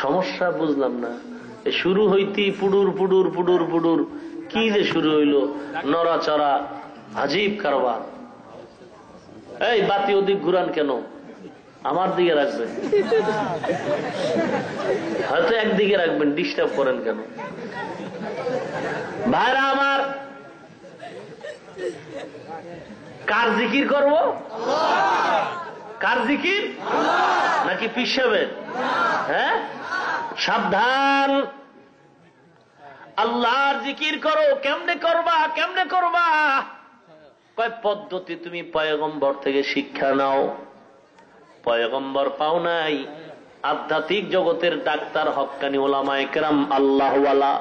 সমস্যা বুঝলাম না, শুরু হইতেই পুডুর পুডুর পুডুর পুডুর, কি যে শুরু হইল, নড়াচড়া, আজীব কারবার। এই বাতি ওদিক ঘুরান কেন? আমার দিকে রাখবেন, হয়তো একদিকে রাখবেন, ডিস্টার্ব করেন কেন? ভাইরা আমার, কার জিকির করব? কার জিকির? নাকি পিসাবেন? হ্যাঁ, সাবধান। আল্লাহর জিকির করো। কেমনে করবা? কেমনে করবা? কয় পদ্ধতি তুমি পয়গম্বর থেকে শিক্ষা নাও। পয়গম্বর পাও নাই, আধ্যাত্মিক জগতের ডাক্তার, হক্কানি উলামায়ে কেরাম, আল্লাহওয়ালা,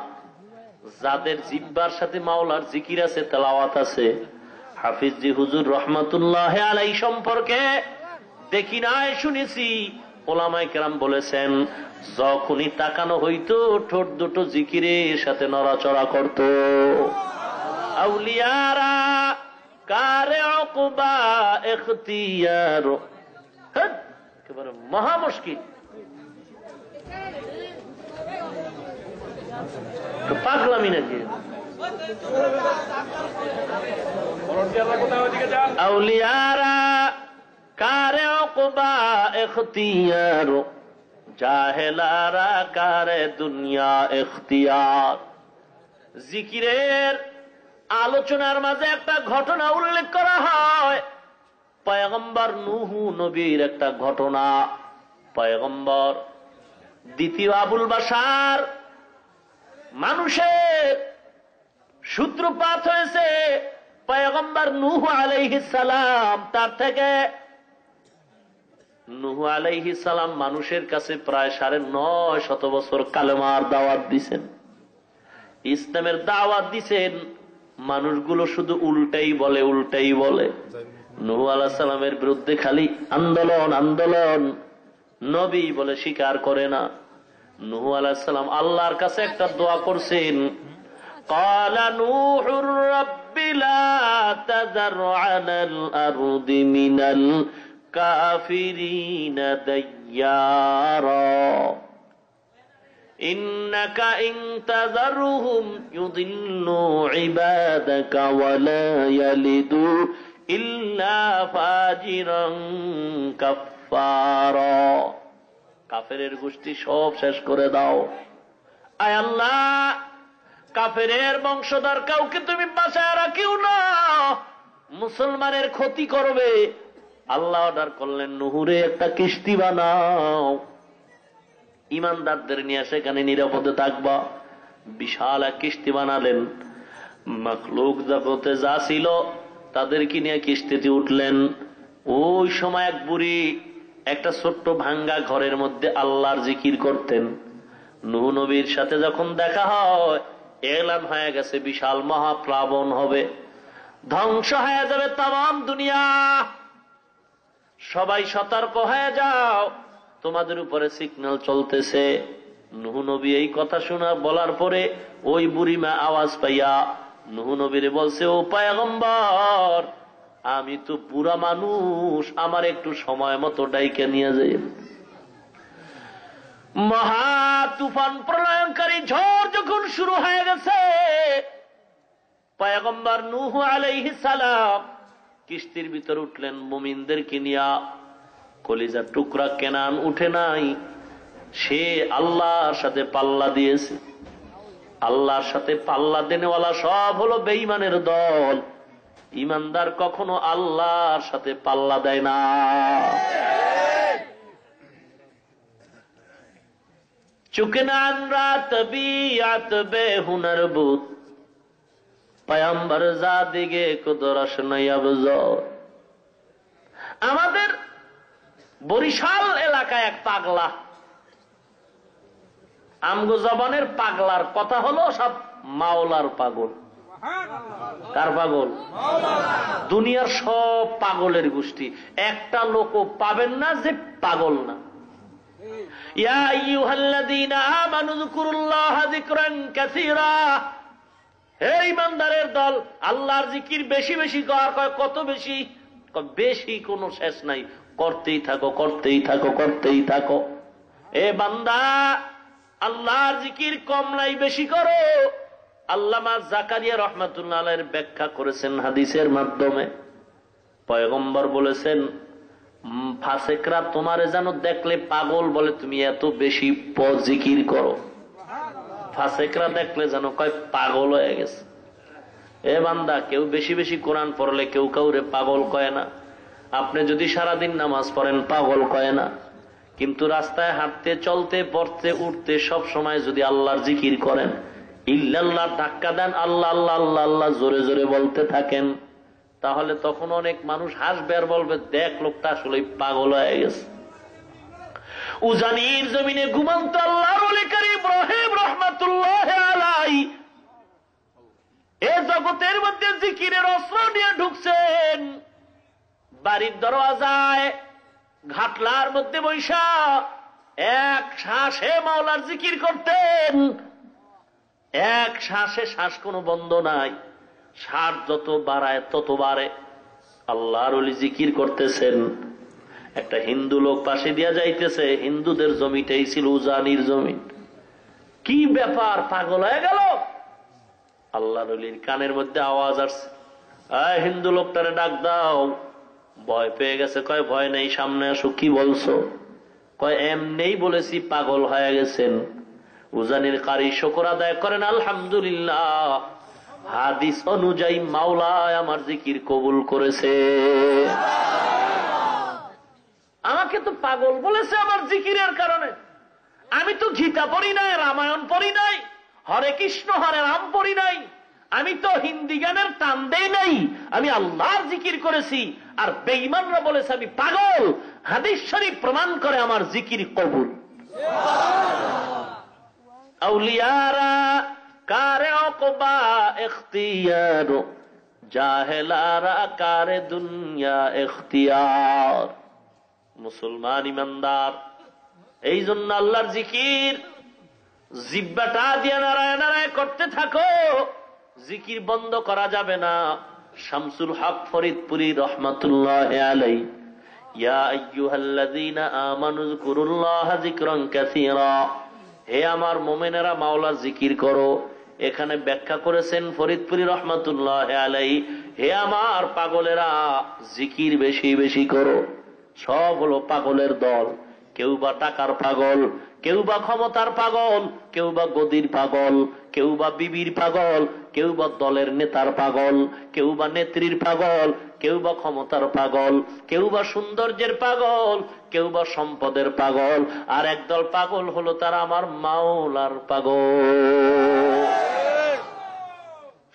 যাদের জিহ্বার সাথে মাওলার জিকির আছে, তেলাওয়াত আছে। হাফিজজি হুজুর রহমাতুল্লাহ আলাইহি সম্পর্কে দেখি নাই, শুনেছি, উলামায়ে কেরাম বলেছেন, যখনই তাকানো হইতো ঠোঁট দুটো জিকিরের সাথে নড়াচড়া করত। আউলিয়ারা কারে উকবা ইখতিয়ার, একেবারে মহা মুশকিল। পাগলামি নাকি? আউলিয়ারা কারে উকবা ইখতিয়ার, জাহেলারা কারে দুনিয়া ইখতিয়ার। জিকিরের আলোচনার মাঝে একটা ঘটনা উল্লেখ করা হয়, পয়গম্বর নূহ নবীর একটা ঘটনা। পয়গম্বর দ্বিতীয় আবুল বাশার, মানুষের সূত্রপাত হয়েছে পয়গম্বর নূহ আলাইহিস সালাম। তার থেকে নূহ আলাইহিস সালাম মানুষের কাছে প্রায় 950 বছর কালেমার দাওয়াত দিছেন, ইসলামের দাওয়াত দিছেন। মানুষগুলো শুধু উল্টাই বলে, উল্টাই বলে। নূহ আলাইহিস সালামের বিরুদ্ধে খালি আন্দোলন আন্দোলন, নবী বলে স্বীকার করে না। নূহ আলাইহিস সালাম আল্লাহর কাছে একটা দোয়া করছেন, ক্বালা নূহুর রাব্বি লা তাযার আলাল আরদি মিনাল কাফিরিনা দাইয়ারা ইন্নাকা ইন তাযারহুম ইউদিল্লু ইবাদাকা ওয়া লা ইয়ালিদু ইল্লা ফাজিরান কাফফারা। কাফেরের গোষ্ঠী সব শেষ করে দাও। আয় আল্লাহ, কাফেরের বংশধর কাউকে তুমি বাঁচায় রাখিও না, মুসলমানের ক্ষতি করবে। আল্লাহ অর্ডার করলেন, নূহুরে একটা কিস্তি বানাও। ইমানদারদের নিয়ে সেখানে নিরাপদে থাকবা। বিশাল এক কিস্তি বানালেন, মাখলুক জগতে যা ছিল তাদেরকে নিয়ে কিস্তিতে উঠলেন। ওই সময় এক বুড়ি একটা ছোট্ট ভাঙ্গা ঘরের মধ্যে আল্লাহর জিকির করতেন। নূহ নবীর সাথে যখন দেখা হয়, এলান হয়ে গেছে বিশাল মহাপ্লাবন হবে, ধ্বংস হয়ে যাবে তাম দুনিয়া, সবাই সতর্ক হয়ে যাও, তোমাদের উপরে সিগন্যাল চলতেছে। নূহ নবী এই কথা শোনা বলার পরে ওই বুড়িমা আওয়াজ পাইয়া নূহ নবীরে বলছে, ও পয়গম্বর, আমি তো বুড়া মানুষ, আমার একটু সময় মতো ডাইকে নিয়ে যাই। মহা তুফান প্রলয়ঙ্কারী ঝড় যখন শুরু হয়ে গেছে, পয়গম্বর নূহ আলাইহিস সালাম কিস্তির ভিতর উঠলেন মুমিনদেরকে নিয়া। কলিজার টুকরা কেনান উঠে নাই, সে আল্লাহর সাথে পাল্লা দিয়েছে। আল্লাহর সাথে পাল্লা দেনেওয়ালা সব হলো বেঈমানের দল। ইমানদার কখনো আল্লাহর সাথে পাল্লা দেয় না। চুকনান রাত বিয়াত বেহুনার বুত পয়ম্বর জাদিগে কুদরস নয়াবজ। আমাদের বরিশাল এলাকায় এক পাগলা, আমগো জবানের পাগলার কথা হলো সব মাওলার পাগল। কার পাগল? দুনিয়ার সব পাগলের গোষ্ঠী, একটা লোকও পাবেন না যে পাগল না। ইয়া আইয়ুহাল্লাযীনা আমানু যকুরুল্লাহা যিকরান কাসীরা, হে ঈমানদারের দল, আল্লাহর জিকির বেশি বেশি কর। কয় কত বেশি? বেশি কোনো শেষ নাই, করতেই থাকো, করতেই থাকো, করতেই থাকো। এ বান্দা, আল্লাহর জিকির কম নাই, বেশি করো। আল্লামা জাকারিয়া রাহমাতুল্লাহ আলাইহির ব্যাখ্যা করেছেন হাদিসের মাধ্যমে। পয়গম্বর বলেছেন, ফাসেকরা তোমারে যেন দেখলে পাগল বলে তুমি এত বেশি জিকির করো। ফাসেকরা দেখলে যেন কয় পাগল হয়ে গেছে। এ বান্দা, কেউ বেশি বেশি কোরআন পড়লে কেউ কাউরে পাগল কয় না। আপনি যদি সারাদিন নামাজ পড়েন পাগল কয় না, কিন্তু রাস্তায় হাঁটতে, চলতে, পড়তে, উঠতে সব সময় যদি আল্লাহর জিকির করেন, ইল্লাল্লাহ ধাক্কা দেন, আল্লাহ আল্লাহ আল্লাহ আল্লাহ জোরে জোরে বলতে থাকেন, তাহলে তখন অনেক মানুষ হাসবে আর বলবে, দেখ লোকটা আসলে পাগল হয়ে গেছে। উজানির জমিনে ঘুমন্ত আল্লাহর ওলি কারীম ইব্রাহিম রাহমাতুল্লাহ আলাইহি এ জগতের মধ্যে জিকিরের অস্ত্র নিয়ে ঢুকছেন। বাড়ির দরওয়াজায় ঘাটলার মধ্যে বৈশা এক শ্বাসে মাওলার জিকির করতেন। এক শ্বাসে শ্বাস কোনো বন্ধ নাই, শ্বাস যত বাড়ায় তত বাড়ে। আল্লাহর ওলি জিকির করতেছেন। একটা হিন্দু লোক পাশে দিয়া যাইতেছে, হিন্দুদের জমিটাই ছিল উজানির জমি। কি ব্যাপার, পাগল হয়ে গেল? আল্লাহর ওলির কানের মধ্যে আওয়াজ আসছে, আয় হিন্দু লোকটারে ডাক দাও। ভয় পেয়ে গেছে, কয় ভয় নেই, সামনে আসো। কি বলছো? কয় এমনি বলেছি পাগল হয়ে গেছেন। উজানির কারি শুকর আদায় করেন, আলহামদুলিল্লাহ, হাদিস অনুযায়ী মাওলা আমার জিকির কবুল করেছে। আমাকে তো পাগল বলেছে আমার জিকিরের কারণে। আমি তো গীতা পড়ি নাই, রামায়ণ পড়ি নাই, হরে কৃষ্ণ হরে রাম পড়ি নাই, আমি তো হিন্দি গানের টান দেই নাই, আমি আল্লাহর জিকির করেছি। আর বেঈমানরা বলেছে আমি পাগল। হাদিস শরীফ প্রমাণ করে আমার জিকির কবুল। আউলিয়ারা কারে ওকবা ইখতিয়ার, জাহেলারা কারে দুনিয়া ইখতিয়ার। মুসলমান ইমানদার, এই জন্য আল্লাহর জিকির জিব্বাটা দিয়ে নারায় নারায় করতে থাকো, জিকির বন্ধ করা যাবে না। শামসুল হক ফরিদপুরি রহমাতুল্লাহ আলাইহি, ইয়া আইয়ুহাল্লাযীনা আমানু যকুরুল্লাহা যিকরান কাসীরা, হে আমার মুমিনেরা মাওলার জিকির করো। এখানে ব্যাখ্যা করেছেন ফরিদপুরি রহমাতুল্লাহ আলাইহি, হে আমার পাগলেরা জিকির বেশি বেশি করো। সব হলো পাগলের দল। কেউ বা টাকার পাগল, কেউ বা ক্ষমতার পাগল, কেউ বা গদির পাগল, কেউ বা বিবির পাগল, কেউ বা দলের নেতার পাগল, কেউ বা নেত্রীর পাগল, কেউ বা ক্ষমতার পাগল, কেউ বা সৌন্দর্যের পাগল, কেউ বা সম্পদের পাগল, আর একদল পাগল হলো তারা আমার মাওলার পাগল।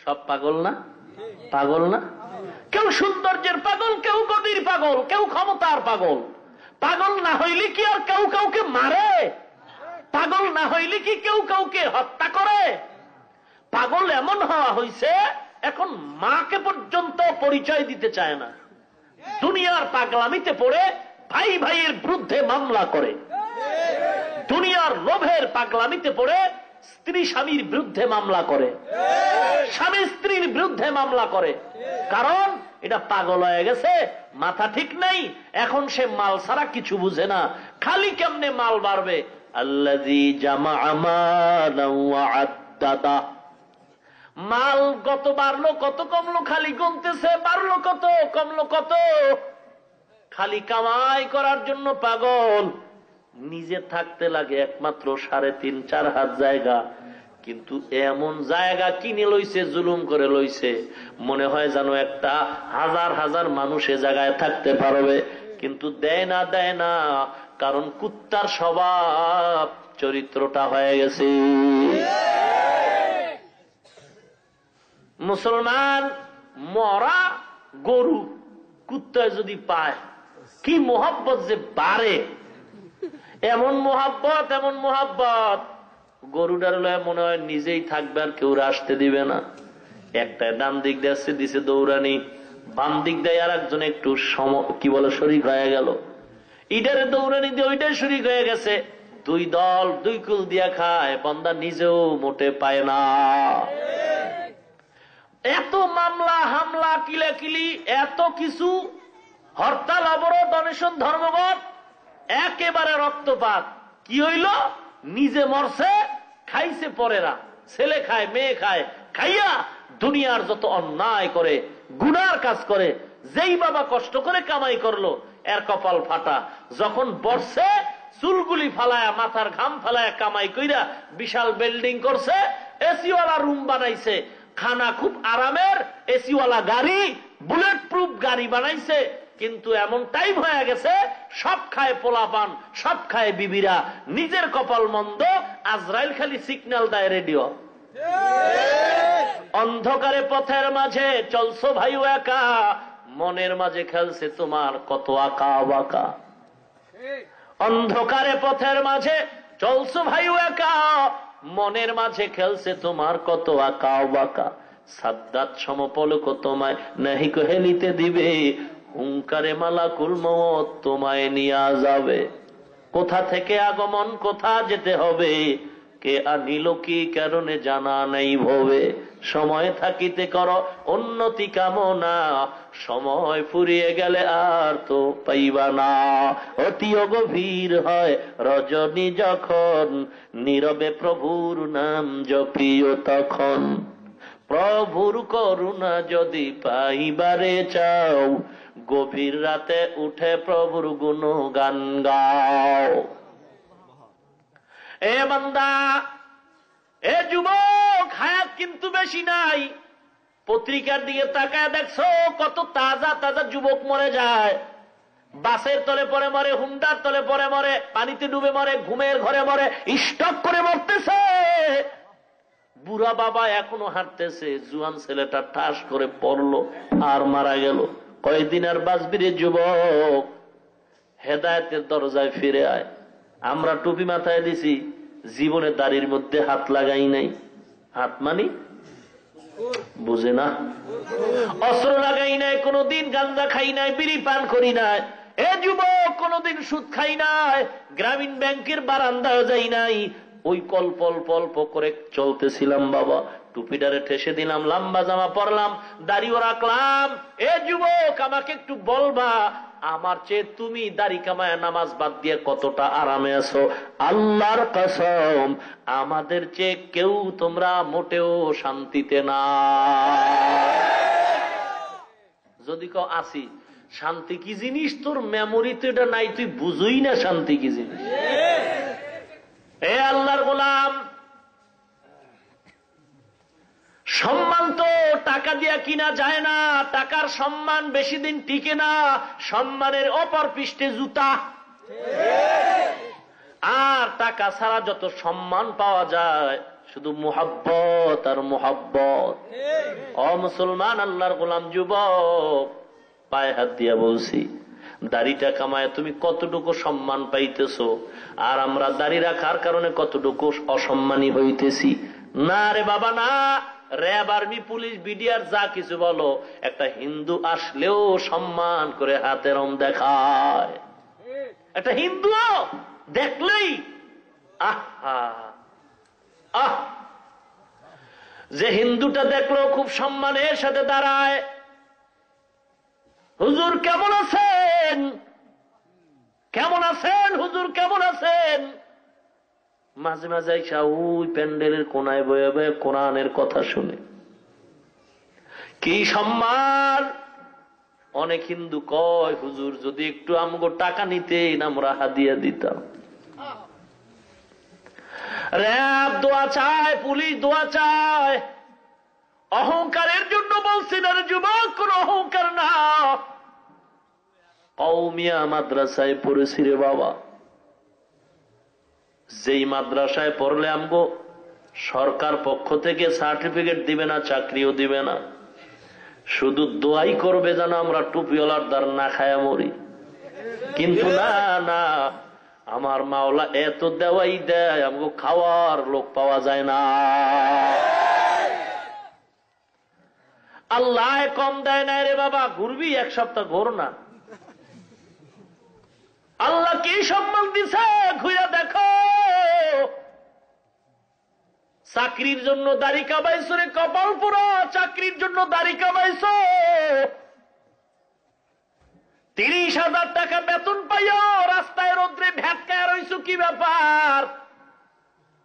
সব পাগল না? পাগল না? কেউ সৌন্দর্যের পাগল, কেউ গদির পাগল, কেউ ক্ষমতার পাগল। পাগল না হইলে কি আর কেউ কাউকে মারে? পাগল না হইলে কি কেউ কাউকে হত্যা করে? পাগল এমন হওয়া হইছে এখন মাকে পর্যন্ত পরিচয় দিতে চায় না। দুনিয়ার পাগলামিতে পড়ে ভাই ভাইয়ের বিরুদ্ধে মামলা করে, দুনিয়ার লোভের পাগলামিতে পড়ে স্ত্রী স্বামীর বিরুদ্ধে মামলা করে, স্বামী স্ত্রীর বিরুদ্ধে মামলা করে। কারণ এটা পাগল হয়ে গেছে, মাথা ঠিক নাই। এখন সে মাল ছাড়া কিছু বুঝে না, খালি কেমনে মাল বাড়বে। আল্লাযী জামাআ মালান ওয়া আদ্দাদা, মাল কত বাড়লো কত কমলো খালি গুনতেছে, বাড়লো কত কমলো কত, খালি কামাই করার জন্য পাগল। নিজে থাকতে লাগে একমাত্র 3.5-4 হাত জায়গা, কিন্তু এমন জায়গা কিনে লইছে, জুলুম করে লইছে, মনে হয় যেন একটা হাজার হাজার মানুষ এ জায়গায় থাকতে পারবে, কিন্তু দেয় না, দেয় না। কারণ কুত্তার স্বভাব, চরিত্রটা হয়ে গেছে। মুসলমান মরা গরু কুত্তায় যদি পায়, কি মোহাব্বত যে বাড়ে, এমন মোহাব্বত, এমন মোহাব্বত। গরুটার লয় মনে হয় নিজেই থাকবে, আর কেউ আসতে দিবে না। একটা ডান দিক দিয়ে দিছে দৌড়ানি, বাম দিক দিয়ে আর একজন একটু কি বলে শরিক হয়ে গেল, ইটারে দৌড়ানি দিয়ে ওইটাই শরিক হয়ে গেছে। দুই দল দুই কুল দিয়া খায়, বান্দা নিজেও মোটে পায় না। এত মামলা হামলা কিলাকিলি, এত কিছু, হরতাল অবরোধ অনশন ধর্মঘট, একেবারে রক্তপাত। কি হইল? নিজে মরছে, খাইছে পরেরা, ছেলে খায়, মেয়ে খায়, খাইয়া দুনিয়ার যত অন্যায় করে, গুনার কাজ করে। যেই বাবা কষ্ট করে কামাই করলো, এর কপাল ফাটা। যখন বর্ষে চুলগুলি ফালায়া, মাথার ঘাম ফালায়া কামাই কইরা বিশাল বিল্ডিং করছে, এসিওয়ালা রুম বানাইছে, খানা খুব আরামের, এসিওয়ালা গাড়ি, বুলেট প্রুফ গাড়ি বানাইছে, কিন্তু এমন টাইম হয়ে গেছে সব খায় পোলাপান, সব খায় বিবিরা, নিজের কপাল মন্দ। আজরাইল খালি সিগন্যাল দেয় রেডিও। অন্ধকারে পথের মাঝে চলছো ভাই একা, মনের মাঝে খেলছে তোমার কত আঁকা বাঁকা। অন্ধকারে পথের মাঝে চলছো ভাই একা, মনের মাঝে খেলছে তোমার কত আঁকা বাঁকা। সাদ্দাত সমপলক তোমায় নাহি হেলিতে দিবে, হুঙ্কারে মালাকুল মওত তোমায় নিয়ে যাবে। কোথা থেকে আগমন, কোথা যেতে হবে, কে আনিল কি কারণে জানা নেই ভবে। সময় থাকিতে করো উন্নতি কামনা, সময় ফুরিয়ে গেলে আর তো পাইবা না। অতি গভীর হয় রজনী যখন, নীরবে প্রভুর নাম জপিও তখন। প্রভুর করুণা যদি পাইবারে চাও, গভীর রাতে উঠে প্রভুর গুণগান গাও। এ বান্দা, এ যুবক, হায়াত কিন্তু বেশি নাই। পত্রিকার দিকে তাকায় দেখছো কত তাজা তাজা যুবক মরে যায়। বাসের তলে পরে মরে, হুন্ডার তলে পরে মরে, পানিতে ডুবে মরে, ঘুমের ঘরে মরে, স্টক করে মরতেছে। বুড়া বাবা এখনো হাঁটতেছে, জুয়ান ছেলেটা ঠাস করে পড়লো আর মারা গেল। কয়দিন আর বাঁচবি রে যুবক? হেদায়েতের দরজায় ফিরে আয়। আমরা টুপি মাথায় দিছি, জীবনে দাড়ির মধ্যে হাত লাগাই নাই। হাত মানি বুঝে না, অস্ত্র লাগাই নাই, কোনদিন গাঁজা খাই নাই, বিড়ি পান করি নাই। এ যুবক, কোনদিন সুদ খাই নাই, গ্রামীণ ব্যাংকের বারান্দায় যাই নাই। ওই কল্প অল্প করে চলতেছিলাম বাবা। টুপিটারে ঠেসে দিলাম, লম্বা জামা পরলাম, দাড়িও রাখলাম। এ যুবক, আমাকে একটু বলবা, আমার চেয়ে তুমি দাড়ি কামায় নামাজ বাদ দিয়ে কতটা আরামে আছো? আল্লাহর কসম, আমাদের চেয়ে কেউ তোমরা মোটেও শান্তিতে না। যদি কেউ আসি, শান্তি কি জিনিস তোর মেমোরি তো এটা নাই, তুই বুঝই না শান্তি কি জিনিস। এ আল্লাহর গোলাম, সম্মান তো টাকা দিয়া কিনা যায় না, টাকার সম্মান বেশি দিন টিকে না, সম্মানের অপর পৃষ্ঠে জুতা। আর টাকা ছাড়া যত সম্মান পাওয়া যায় শুধু মুহাব্বত আর মুহাব্বত। ও মুসলমান, আল্লাহর গোলাম যুবক, পায়ে হাত দিয়া বলছি, দাড়িটা কামায় তুমি কতটুকু সম্মান পাইতেছো, আর আমরা দাড়ি রাখার কারণে কতটুকু অসম্মানী হইতেছি। না রে বাবা না, র্যাব, আর্মি, পুলিশ, বিডিআর যা কিছু বলো, একটা হিন্দু আসলেও সম্মান করে হাতের দেখায়। একটা হিন্দু দেখলেই যে হিন্দুটা দেখলো খুব সম্মানের সাথে দাঁড়ায়, হুজুর কেমন আছেন, কেমন আছেন হুজুর, কেমন আছেন। মাঝে মাঝে ওই প্যান্ডেলের কোনায় বয়ে বয়ে কোরআনের কথা শুনে। কি সম্মান। অনেক হিন্দু কয়, হুজুর যদি একটু আমগো টাকা নিতেন আমরা হাদিয়া দিতাম। র‍্যাব দোয়া চায়, পুলিশ দোয়া চায়। অহংকারের জন্য বলছি না রে যুবক, কোন অহংকার না। কওমিয়া মাদ্রাসায় পড়েছি রে বাবা, যেই মাদ্রাসায় পড়লে আমগো সরকার পক্ষ থেকে সার্টিফিকেট দিবে না, চাকরিও দিবে না, শুধু দোয়াই করবে যেন আমরা টুপিওয়ালার দ্বার না খায়া মরি। কিন্তু না না, আমার মাওলা এত দেওয়াই দেয়, আমগো খাওয়ার লোক পাওয়া যায় না। আল্লাহ কম দেয় না রে বাবা, ঘুরবি এক সপ্তাহ ঘোর না। আল্লাহ কি সম্মান দিছে ঘুরে দেখো। চাকরির জন্য দাড়ি কামাইছো রে কপাল পুরো, চাকরির জন্য দাড়ি কামাইছো। 30,000 টাকা বেতন পাইও, রাস্তায় রোদ্রে ভেটকায় রইছো, কি ব্যাপার?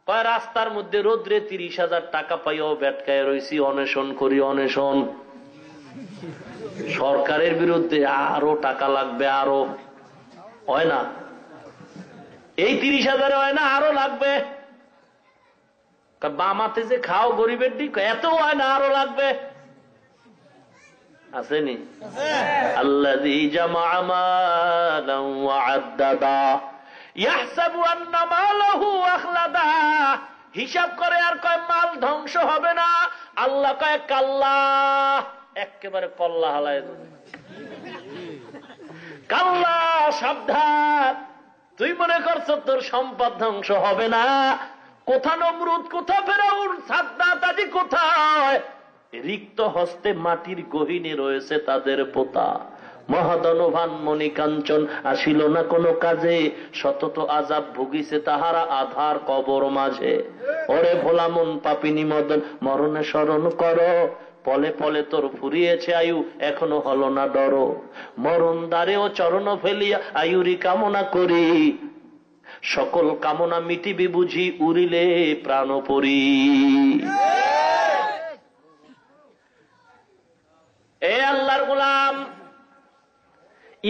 কয় রাস্তার মধ্যে রোদ্রে 30,000 টাকা পাইও ভেটকায় রইছি, অনশন করি অনশন। সরকারের বিরুদ্ধে আরো টাকা লাগবে, আরো হয় না, এই 30,000 হয় না, আরো লাগবে। বামাতে যে খাও গরিবের দিক, এত হয় না, আরো লাগবে। আসেনি আল্লাযী জামা মালান ওয়া আদ্দাদা ইয়াহসাবু আন্না মালাহু আখলাদা। হিসাব করে আর কয় মাল ধ্বংস হবে না। আল্লাহ কয় কাল্লা, একেবারে কল্লা হালায় দেবে। কাল্লা, সাবধান, তুই মনে করছ তোর সম্পদ ধ্বংস হবে না। কোথা নমরুদ, কোথা ফেরাউন, সাদ্দাত আদি কোথায়? রিক্ত হস্তে মাটির গহীনে রয়েছে তাদের পোতা। মহাধনবান মণিকাঞ্চন আসিল না কোনো কাজে, সতত আযাব ভুগিছে তাহারা আধার কবর মাঝে। ওরে ভোলা মন পাপিনী মদন, মরণে স্মরণ করো, পলে পলে তোর ফুরিয়েছে আয়ু, এখনো হলো না ডর। মরণ দ্বারেও চরণ ফেলিয়া আয়ুরি কামনা করি, সকল কামনা মিটিবি বুঝি উড়িলে প্রাণ পরি। এ আল্লাহর গোলাম,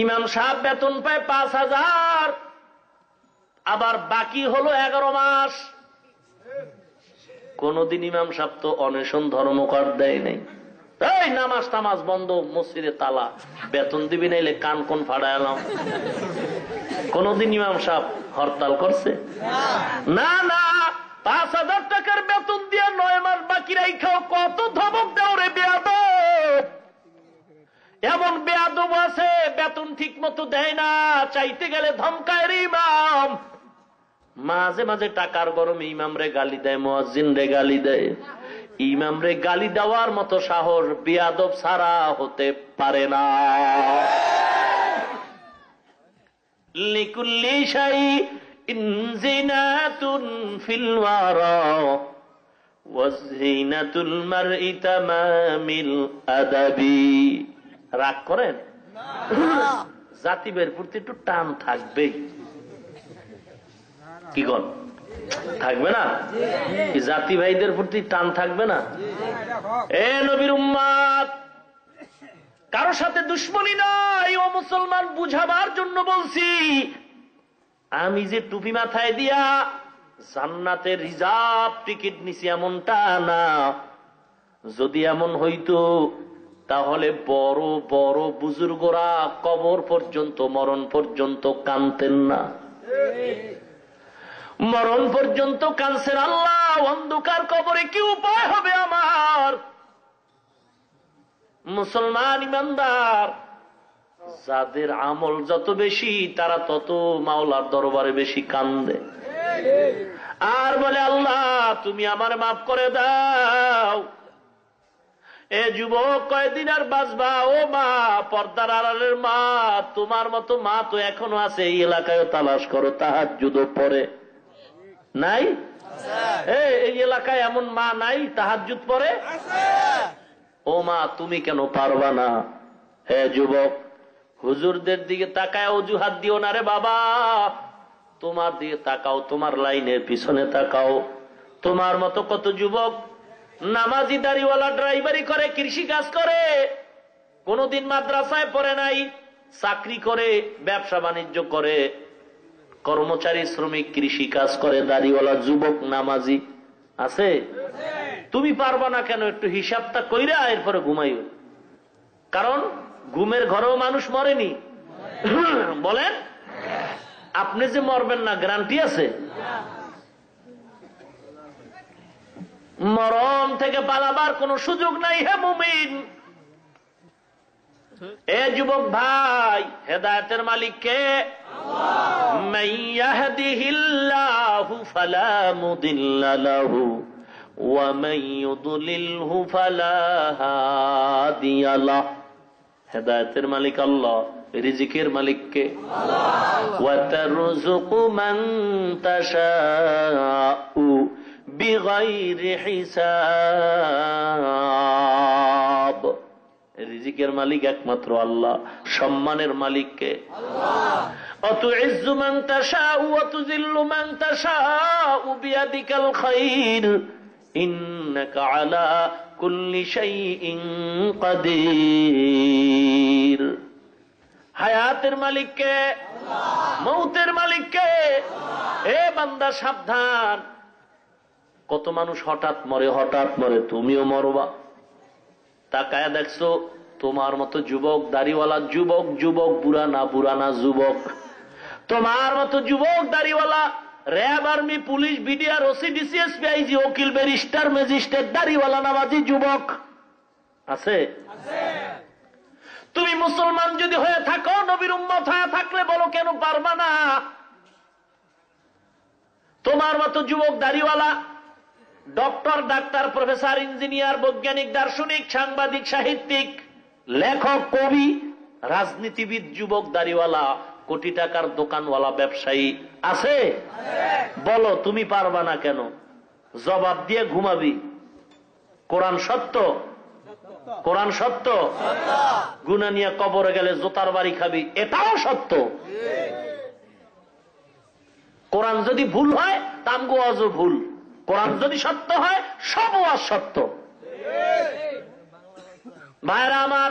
ইমাম সাহেব বেতন পায় 5,000, আবার বাকি হলো 11 মাস। কোনদিন ইমাম সাহেব তো অনশন ধর্মঘট দেয় নাই, এই নামাজ টামাজ বন্ধ, মসজিদে তালা, বেতন দিবি নাইলে কান কোন ফাড়াইলাম। কোনদিন ইমাম সাহেব হরতাল করছে? না না। 5,000 টাকার বেতন দিয়ে 9 মাস বাকি রাইখাও, কত ধমক দাও রে বেয়াদব। এমন বেয়াদব আছে বেতন ঠিক মতো দেয় না, চাইতে গেলে ধমকায় রে ইমাম। মাঝে মাঝে টাকার গরমে ইমাম রে গালি দেয়, মুয়াজ্জিন রে গালি দেয়। ইমাম রে গালি দেওয়ার মতো সাহস বেয়াদব ছাড়া হতে পারে না। লিকুল্লি শাইইন জিনাতুন ফিল ওয়ারা ওয়া জিনাতুল মারই তামামিল আদাবি। রাগ করেন? জাতিবের প্রতি একটু টান থাকবেই, কি কর থাকবে না? জাতি ভাইদের প্রতি টান থাকবে না? এ নবীর উম্মত, কারো সাথে দুশ্মনী নয়, ও মুসলমান বুঝাবার জন্য বলছি। আমি যে টুপি মাথায় দিয়া জান্নাতের রিজার্ভ টিকিট নিছি এমনটা না। যদি এমন হইতো তাহলে বড় বড় বুজুর্গরা কবর পর্যন্ত, মরণ পর্যন্ত কাঁদতেন না। মরণ পর্যন্ত কাঁদছেন। আল্লাহ, অন্ধকার কবরে কি উপায় হবে আমার? মুসলমান ইমানদার যাদের আমল যত বেশি তারা তত মাওলার দরবারে বেশি কান্দে আর বলে, আল্লাহ তুমি আমার মাফ করে দাও। এ যুবক, কয়দিন আর বাঁচবা? ও মা, পর্দার আড়ালের মা, তোমার মতো মা তো এখনো আছে। এই এলাকায় তালাশ করো, তাহাজ্জুদও পড়ে নাই? এই এলাকায় এমন মা নাই তাহাজ্জুদ পড়ে? ও মা, তুমি কেন পারবা না? হে যুবক, হুজুরদের দিকে তাকায় অজুহাত দিও না রে বাবা। তোমার দিকে তাকাও, তোমার লাইনের পিছনে তাকাও। তোমার মতো কত যুবক নামাজি, দাড়িওয়ালা, ড্রাইভারি করে, কৃষি কাজ করে, কোনদিন মাদ্রাসায় পড়ে নাই, চাকরি করে, ব্যবসা বাণিজ্য করে, কর্মচারী, শ্রমিক, কৃষি কাজ করে, দাড়িওয়ালা যুবক নামাজি আছে। তুমি পারবা না কেন? একটু হিসাবটা কইরা এরপরে ঘুমাইও। কারণ ঘুমের ঘরেও মানুষ মরেনি। বলেন, আপনি যে মরবেন না গ্যারান্টি আছে? মরণ থেকে পালাবার কোন সুযোগ নাই। হে মুমিন, এ যুবক ভাই, হেদায়েতের মালিক কে? মান ইয়াহদিহিল্লাহু ফালা মুদিল্লা লাহু ওয়া মান ইউদ্লিলহু ফালা হাদিয়া লাহু। হেদায়েতের মালিক আল্লাহ, রিজিকের মালিক কে? ওয়া তারযুকু মান তাশাউ বিগাইরি হিসাব। রিজিকের মালিক একমাত্র আল্লাহ। সম্মানের মালিক কে? অতুইজ্জু মান তাশাউ ওয়া তুযিল্লু মান তাশাউ বিয়াদিকাল খায়র ইন্নাকা আলা কুল্লি শাইইন কাদির। হায়াতের মালিক কে? মৌতের মালিক কে? এ বান্দা সাবধান, কত মানুষ হঠাৎ মরে, হঠাৎ মরে, তুমিও মরবা। তাকায় দেখছো তোমার মতো যুবক, দাড়িওয়ালা যুবক, যুবক বুড়া না যুবক, তোমার মতো যুবক দাড়িওয়ালা, RAB, army, police, BDR, OC, DC SP, IG, উকিল, ব্যারিস্টার, ম্যাজিস্ট্রেট, দাড়িওয়ালা নামাজি যুবক আছে? তুমি মুসলমান যদি হয়ে থাকো, নবীর উম্মত হয়ে থাকলে বলো কেন পারবা না? তোমার মতো যুবক দাড়িওয়ালা, ডক্টর, ডাক্তার, প্রফেসর, ইঞ্জিনিয়ার, বৈজ্ঞানিক, দার্শনিক, সাংবাদিক, সাহিত্যিক, লেখক, কবি, রাজনীতিবিদ, যুবক দাড়িওয়ালা, কোটি টাকার দোকানওয়ালা, ব্যবসায়ী আছে? বলো তুমি পারবা না কেন? জবাব দিয়ে ঘুমাবি। কোরআন সত্য, কোরআন সত্য। গুনাহ নিয়ে কবরে গেলে জোতার বাড়ি খাবি, এটাও সত্য। কোরআন যদি ভুল হয় তামগো আজও ভুল, কোরআন যদি সত্য হয় সব ওয়াজ সত্য। ভাইরা আমার,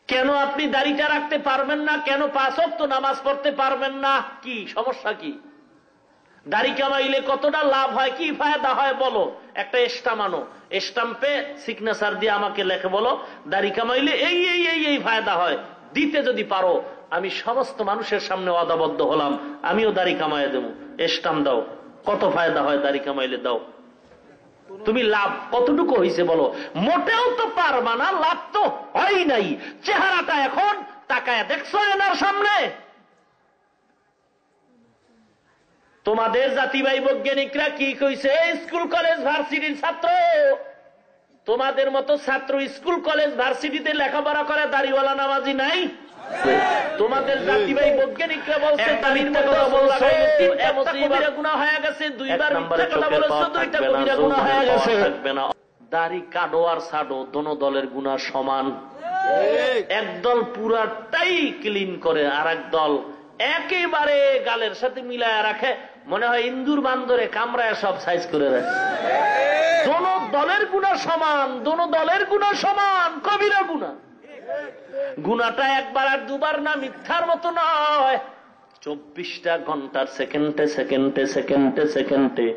কেন আপনি দাড়িটা রাখতে পারবেন না? কেন 5 ওয়াক্ত নামাজ পড়তে পারবেন না? কি সমস্যা? কি দাড়ি কামাইলে কতটা লাভ হয়, কি ফায়দা হয় বলো? একটা স্টাম্প আনো, স্টাম্পে সিগনেচার দিয়ে আমাকে লেখে বলো দাড়ি কামাইলে এই এই এই এই ফায়দা হয়। দিতে যদি পারো, আমি সমস্ত মানুষের সামনে ওয়াদাবদ্ধ হলাম, আমিও দাড়ি কামাই দেবো। স্টাম্প দাও, কত ফায়দা হয় দাড়ি কামাইলে, দাও। তুমি লাভ কতটুকু হয়েছে বলো? মোটেও তো পারবা না, লাভ তো হয় নাই। চেহারাটা এখন তাকায় দেখছো এনার সামনে? তোমাদের জাতিবাহী বৈজ্ঞানিকরা কি কইছে? স্কুল কলেজ ভার্সিটির ছাত্র, তোমাদের মতো ছাত্র স্কুল কলেজ ভার্সিটিতে লেখাপড়া করে, দাড়িওয়ালা নামাজি নাই? তোমাদের জাতিবাহী বৈজ্ঞানিকরা বলছে দাড়ির মতো কবিরা গুনাহ হয়ে গেছে, 2 বার মিথ্যা কথা বলেছো, 2টা কবিরা গুনাহ হয়ে গেছে। দাড়ি কাটো আর ছাড়ো, দোনো দলের গুনাহ সমান। একদল পুরাটাই ক্লিন করে, আর এক দল একেবারে গালের সাথে মিলায় রাখে, মনে হয় ইন্দুর বান্দরে কামরায় সব সাইজ করে রাখে। দোনো দলের গুনাহ সমান, দোনো দলের গুনাহ সমান, কবিরা গুনাহ। গুনাহটা একবার আর দুবার না, মিথ্যার মতো নয়। 24টা ঘন্টার সেকেন্ডে সেকেন্ডে সেকেন্ডে সেকেন্ডে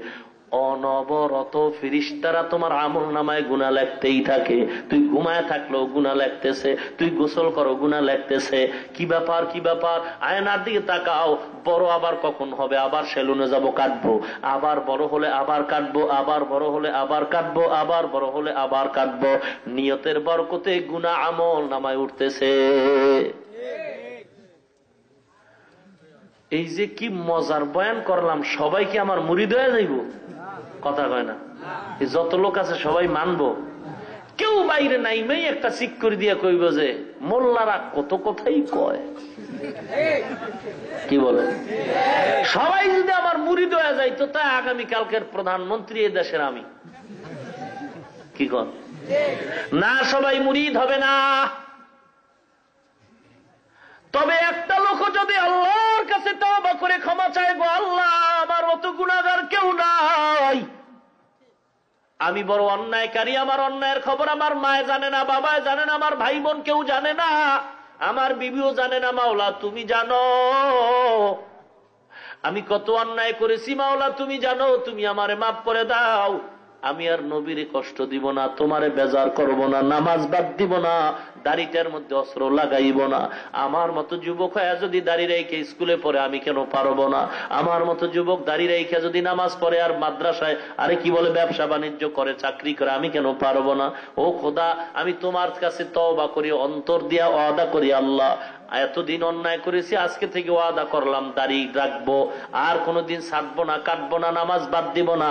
অনবরত ফেরেশতারা তোমার আমল নামায় গুনাহ লিখতেই থাকে। তুই ঘুমায় থাকলেও গুনাহ লিখতেছে, তুই গোসল করো গুনাহ লিখতেছে। কি ব্যাপার কি ব্যাপার? আয়নার দিকে তাকাও, বড় আবার কখন হবে, আবার সেলুনে যাব কাটবো, আবার বড় হলে আবার কাটবো, আবার বড় হলে আবার কাটবো, আবার বড় হলে আবার কাটবো। নিয়তের বরকতে গুনাহ আমল নামায় উঠতেছে। এই যে কি মজার বয়ান করলাম, সবাই কি আমার মুরিদ হয়ে যাইব? কথা কয় না। যত লোক আছে সবাই মানবো? কেউ বাইরে নাইমেই একটা চিক করে দিয়ে কইব যে মোল্লারা কত কথাই কয়। কি বলে? সবাই যদি আমার মুরিদ হয়ে যাইতো, তা আগামী কালকের প্রধানমন্ত্রী এ দেশের আমি। কি কন? না, সবাই মুরিদ হবে না। তবে একটা লোক যদি আল্লাহর কাছে তওবা করে ক্ষমা চায়, গো আল্লাহ আমার মতো গুনাহগার কেউ নাই, আমি বড় অন্যায়কারী, আমার অন্যায়ের খবর আমার মায়ে জানে না, বাবায় জানে না, আমার ভাই বোন কেউ জানে না, আমার বিবিও জানে না, মাওলা তুমি জানো আমি কত অন্যায় করেছি, মাওলা তুমি জানো, তুমি আমারে মাফ করে দাও। আমি আর নবীরে কষ্ট দিব না, তোমারে বেজার করব না, নামাজ বাদ দিব না, দাড়িটার মধ্যে অস্ত্র লাগাইব না। আমার মতো যুবক হয়ে যদি দাড়ি রেখে স্কুলে পড়ে, আমি কেন পারবো না? আমার মতো যুবক দাড়ি রেখে যদি নামাজ পড়ে আর মাদ্রাসায় আরে কি বলে ব্যবসা বাণিজ্য করে, চাকরি করে, আমি কেন পারবো না? ও খোদা, আমি তোমার কাছে তওবা করি, অন্তর দিয়া ওয়াদা করি, আল্লাহ এতদিন অন্যায় করেছি, আজকে থেকে ওয়াদা করলাম দাড়ি রাখবো, আর কোনোদিন ছাড়বো না, কাটবো না, নামাজ বাদ দিব না।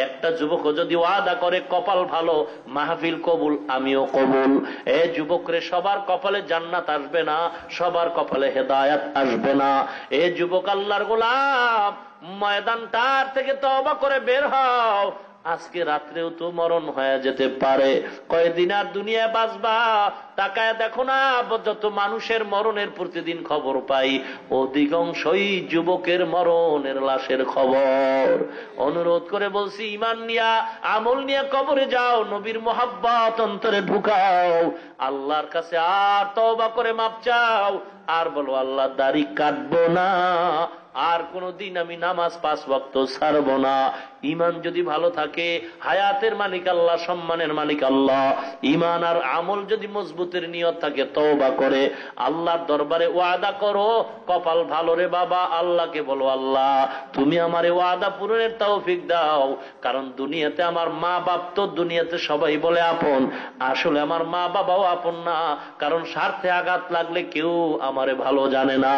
একটা যুবক যদি ওয়াদা করে, কপাল ভালো, মাহফিল কবুল, আমিও কবুল। এ যুবকরে, সবার কপালে জান্নাত আসবে না, সবার কপালে হেদায়াত আসবে না। এ যুবক আল্লাহর গোলাম, ময়দানটার থেকে তওবা করে বের হও। আজকে রাত্রেও তো মরণ হয়ে যেতে পারে। কয়দিন আর দুনিয়ায় বাঁচবা? তাকায় দেখো না, যত মানুষের মরণের প্রতিদিন খবর পাই, অধিকাংশই যুবকের মরণের লাশের খবর। অনুরোধ করে বলছি, ঈমান নিয়া আমল নিয়ে কবরে যাও, নবীর মোহাব্বত অন্তরে ঢুকাও, আল্লাহর কাছে আর তওবা করে মাপ চাও, আর বলো আল্লাহ দাড়ি কাটবো না, আর কোনদিন আমি নামাজ 5 ওয়াক্ত ছাড়বো না। ঈমান যদি ভালো থাকে, হায়াতের মালিক আল্লাহ, সম্মানের মালিক আল্লাহ। ঈমান আর আমল যদি মজবুতের নিয়ত থাকে, তওবা করে আল্লাহর দরবারে ওয়াদা করো, কপাল ভালো রে বাবা, আল্লাহকে বলো আল্লাহ তুমি আমারে ওয়াদা পূরণের তৌফিক দাও। কারণ দুনিয়াতে আমার মা বাপ তো দুনিয়াতে সবাই বলে আপন, আসলে আমার মা বাবাও আপন না, কারণ স্বার্থে আঘাত লাগলে কেউ আমারে ভালো জানে না।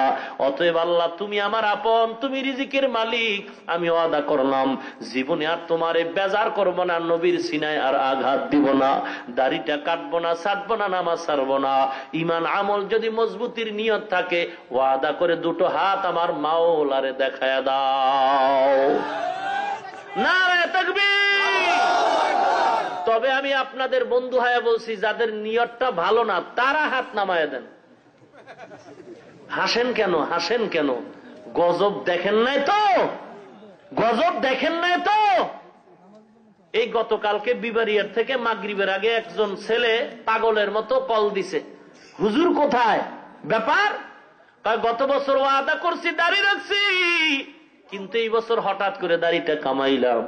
অতএব আল্লাহ তুমি আমার আপন, তুমি রিজিকের মালিক, আমি ওয়াদা করলাম জীবনে আর তোমারে বেজার করব না, নবীর সিনায় আর আঘাত দিব না, দাড়িটা কাটবো না, ছাড়বো না, নামাজ ছাড়বো না। ঈমান আমল যদি মজবুতির নিয়ত থাকে, ওয়াদা করে দুটো হাত আমার মাওলারে দেখায়া দাও। নারে তাকবীর। তবে আমি আপনাদের বন্ধু হয়ে বলছি, যাদের নিয়তটা ভালো না তারা হাত নামায় দেন। হাসেন কেন? হাসেন কেন? গজব দেখেন নাই তো? গজব দেখেন নাই তো? এই গতকালকে বিবারিয়ার থেকে মাগরিবের আগে একজন ছেলে পাগলের মতো কল দিছে, হুজুর কোথায়? ব্যাপার? গত বছর ওয়াদা করছি, দাড়ি রাখছি, কিন্তু এই বছর হঠাৎ করে দাড়িটা কামাইলাম,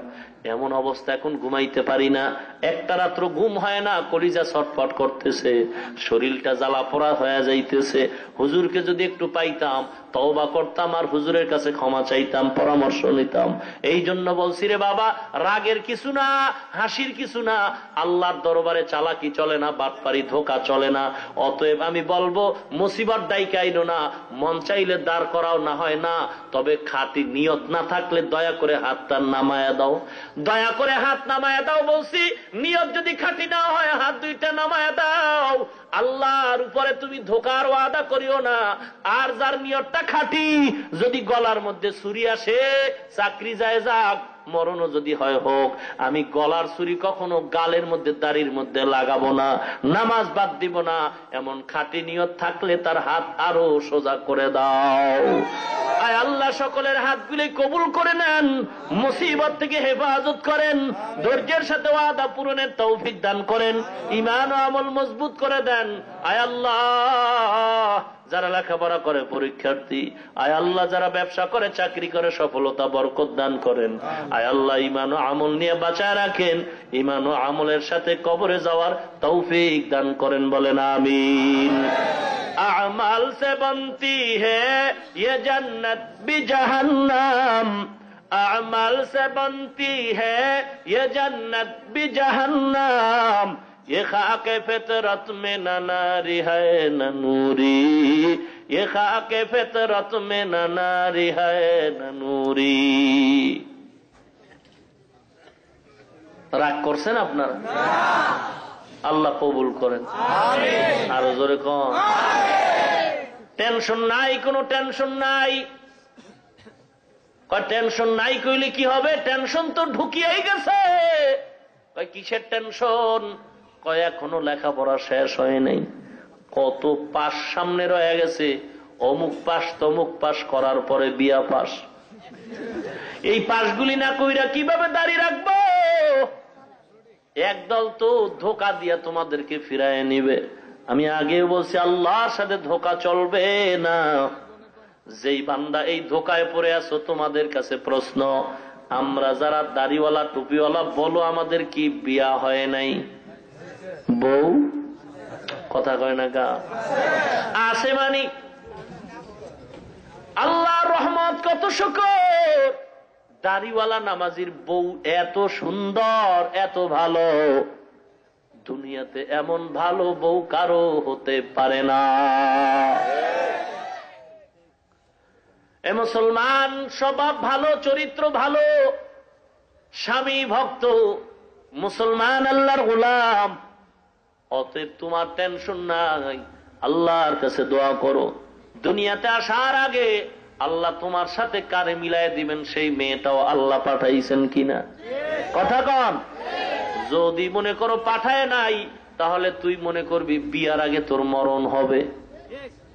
এমন অবস্থা এখন ঘুমাইতে পারি না, একটা রাত্র ঘুম হয় না, কলিজা ছটফট করতেছে, শরীরটা জ্বালা পোড়া হয়ে যাইতেছে। হুজুরকে যদি একটু পাইতাম, তওবা করতাম আর হুজুরের কাছে ক্ষমা চাইতাম, পরামর্শ নিতাম। এই জন্য বলছি রে বাবা, রাগের কিছু না, হাসির কিছু না, আল্লাহর দরবারে চালাকি চলে না, বাটপারি ধোকা চলে না। অতএব আমি বলবো, মুসিবত ডাইকে আইনো না, মন চাইলে দাঁড় করাও না হয় না, তবে খাঁটি নিয়ত না থাকলে দয়া করে হাতটা নামায়া দাও, দয়া করে হাত নামায়া দাও বলছি। নিয়ত যদি খাঁটি না হয়, হাত দুইটা নামায়া দাও। আল্লাহর উপরে তুমি ধোকার ওয়াদা করিও না। আর যার নিয়তটা খাঁটি, যদি গলার মধ্যে ছুরি আসে, চাকরি যায় যাক, মরণও যদি হয় হোক, আমি গলার ছুরি কখনো গালের মধ্যে দাড়ির মধ্যে লাগাবো না, নামাজ বাদ দিব না। এমন খাঁটি নিয়ত থাকলে তার হাত আরো সোজা করে দাও। আয় আল্লাহ সকলের হাতগুলি কবুল করে নেন, মুসিবত থেকে হেফাজত করেন, ধৈর্যের সাথে ওয়াদা পূরণের তৌফিক দান করেন, ঈমান ও আমল মজবুত করে দেন। আয় আল্লাহ যারা লেখাপড়া করে পরীক্ষার্থী, আয় আল্লাহ যারা ব্যবসা করে চাকরি করে সফলতা বরকত দান করেন। আয় আল্লাহ ঈমান ও আমল নিয়ে বাঁচায় রাখেন, ঈমান ও আমলের সাথে কবরে যাওয়ার তৌফিক দান করেন, বলেন আমিন। अमल से बनती है ये जन्नत भी जहन्नम, अमल से बनती है ये जन्नत भी जहन्नम, ये खाके फितरत में न नारी है न नूरी, ये खाके फितरत में न नारी है न नूरी। রাগ করছেন আপনারা? আল্লাহ কবুল করেন, আরো জোরে কন। টেনশন নাই, কোনো টেনশন নাই। টেনশন নাই কইলে কি হবে? টেনশন তো ঢুকিয়াই গেছে। কিসের টেনশন? এখনো লেখাপড়া শেষ হয় নাই, কত পাস সামনে রয়ে গেছে, অমুক পাস তমুক পাস করার পরে বিয়া পাস। এই পাসগুলি না কইরা কিভাবে দাঁড়িয়ে রাখবো? একদল তো ধোকা দিয়া তোমাদেরকে ফিরায় নিবে। আমি আগেও বলছি আল্লাহর সাথে ধোকা চলবে না। যেই বান্দা এই ধোকায় পড়ে আছো, তোমাদের কাছে প্রশ্ন, আমরা যারা দাড়িওয়ালা টুপিওয়ালা, বলো আমাদের কি বিয়া হয় নাই? বউ কথা কয় না গা আছে মানি? আল্লাহর রহমত কত শুকর, দাড়িওয়ালা নামাজির বউ এত সুন্দর, এত ভালো, দুনিয়াতে এমন ভালো বউ কারো হতে পারে না। এ মুসলমান, স্বভাব ভালো, চরিত্র ভালো, স্বামী ভক্ত, মুসলমান আল্লাহর গোলাম, অতএব তোমার টেনশন নাই। আল্লাহর কাছে দোয়া করো, দুনিয়াতে আসার আগে আল্লাহ তোমার সাথে কারে মিলাই দিবেন, সেই মেয়েটাও আল্লাহ পাঠাইছেন কিনা? কথা কন। যদি মনে করো পাঠায় নাই, তাহলে তুই মনে করবি বিয়ার আগে তোর মরণ হবে,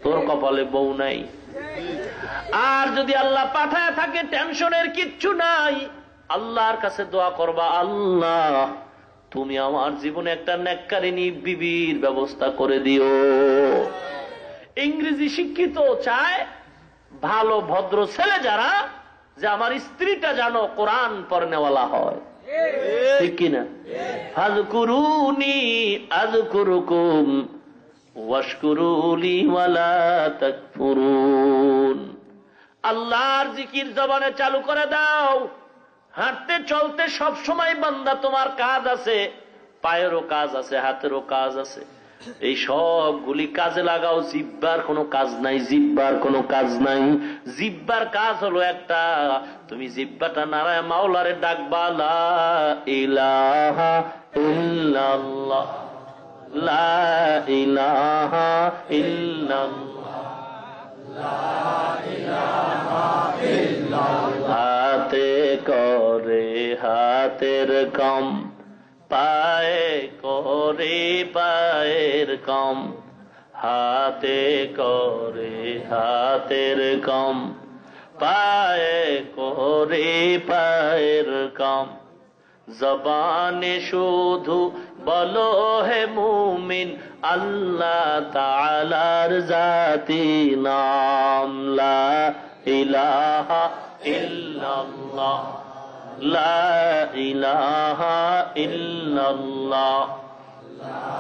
তোর কপালে বউ নাই। আর যদি আল্লাহ পাঠায় থাকে, টেনশনের কিচ্ছু নাই। আল্লাহর কাছে দোয়া করবা, আল্লাহ তুমি আমার জীবনে একটা নেককারিনী বিবির ব্যবস্থা করে দিও। ইংরেজি শিক্ষিত চায় ভালো ভদ্র ছেলে যারা, যে আমার স্ত্রীটা যেন কোরআন পড়নেওয়ালা হয়, ঠিক কিনা? ফাযকুরুনি আযকুরুকুম ওয়াশকুরুলি ওয়ালা তাকফুরুন। আল্লাহর জিকির জবানে চালু করে দাও। হাঁটতে চলতে সব সময় বান্দা তোমার কাজ আছে, পায়েরও কাজ আছে, হাতেরও কাজ আছে, এই সবগুলি কাজে লাগাও। জিব্বার কোনো কাজ নাই, জিব্বার কোনো কাজ নাই। জিব্বার কাজ হলো একটা, তুমি জিব্বাটা নারায় মাওলারে ডাকবা, লা ইলাহা ইল্লাল্লাহ, লা ইলাহা ইল্লাল্লাহ, লা ইলাহা ইল্লাল্লাহ। হাতে করে হাতের কাম, পায়ে করে পায়ের কাম, হাতে করে হাতের কাম, পায়ে করে পায়ের কাম। জবানে শুধু বলো হে মুমিন, আল্লাহ তাআলার জাতি নাম, লা ইলাহা ইল্লাল্লাহ, লা ইলাহা ইল্লাল্লাহ, লা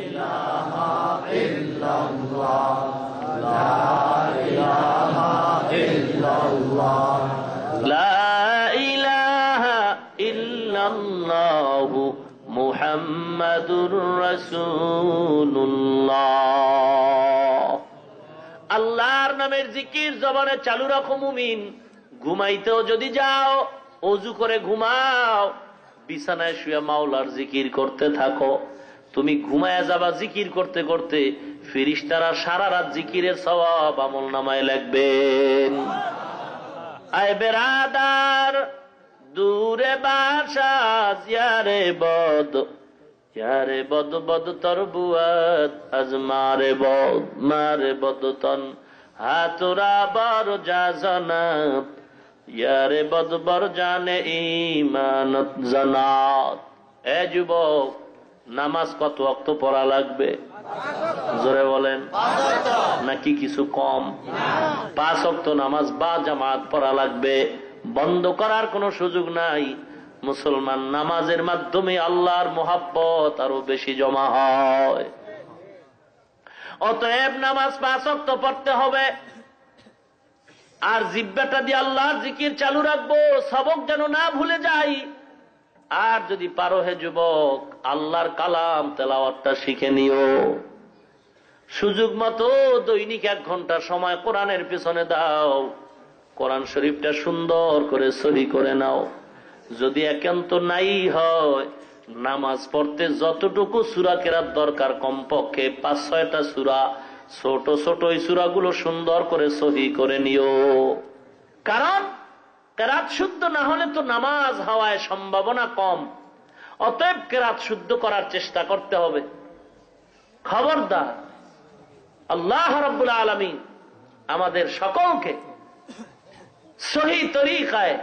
ইলাহা ইল্লাল্লাহ, লা ইলাহা ইল্লাল্লাহ, লা ইলাহা ইল্লাল্লাহ মুহাম্মাদুর রাসূলুল্লাহ। আল্লাহর নামের জিকির জবানে চালু রাখো মুমিন। ঘুমাইতেও যদি যাও, অজু করে ঘুমাও, বিছানায় শুয়ে মাওলার জিকির করতে থাকো। তুমি ঘুমায়া যাবা জিকির করতে করতে, ফেরেশতারা সারা রাত জিকিরের সওয়াব আমল নামায় লিখবেন। আয় বেরাদার, দূরে বাসা ইয়ারে বদ বদ তর বুয়াদ আজ মারে বদ তন হাতুরা বর যা জনাত ইয়ারে বদ বর জানে ইমানত জানাত। এ যুবক, নামাজ কত ওয়াক্ত পড়া লাগবে? জোরে বলেন, নাকি কিছু কম? 5 ওয়াক্ত নামাজ বা জামাত পড়া লাগবে, বন্ধ করার কোনো সুযোগ নাই। মুসলমান নামাজের মাধ্যমে আল্লাহর মোহাব্বত আরো বেশি জমা হয়। অতএব নামাজ 5 ওয়াক্ত পড়তে হবে। আর জিহ্বাটা দিয়ে আল্লাহর জিকির চালু রাখবো, সবক যেন না ভুলে যাই। আর যদি পারো হে যুবক, আল্লাহর কালাম তেলাওয়াতটা শিখে নিও। সুযোগ মতো দৈনিক 1 ঘন্টা সময় কোরআনের পিছনে দাও। কোরআন শরীফটা সুন্দর করে সহি করে নাও। যদি একান্ত নাই হয়, নামাজ পড়তে যতটুকু সূরা কেরাত দরকার, কমপক্ষে 5-6টা সূরা, ছোট ছোট এই সূরাগুলো সুন্দর করে সহি করে নিও। কারণ কেরাত শুদ্ধ না হলে তো নামাজ হওয়ার সম্ভাবনা কম। অতএব কেরাত শুদ্ধ করার চেষ্টা করতে হবে। খবরদার, আল্লাহ রাব্বুল আলামিন আমাদের সকলকে সহি তরিকায়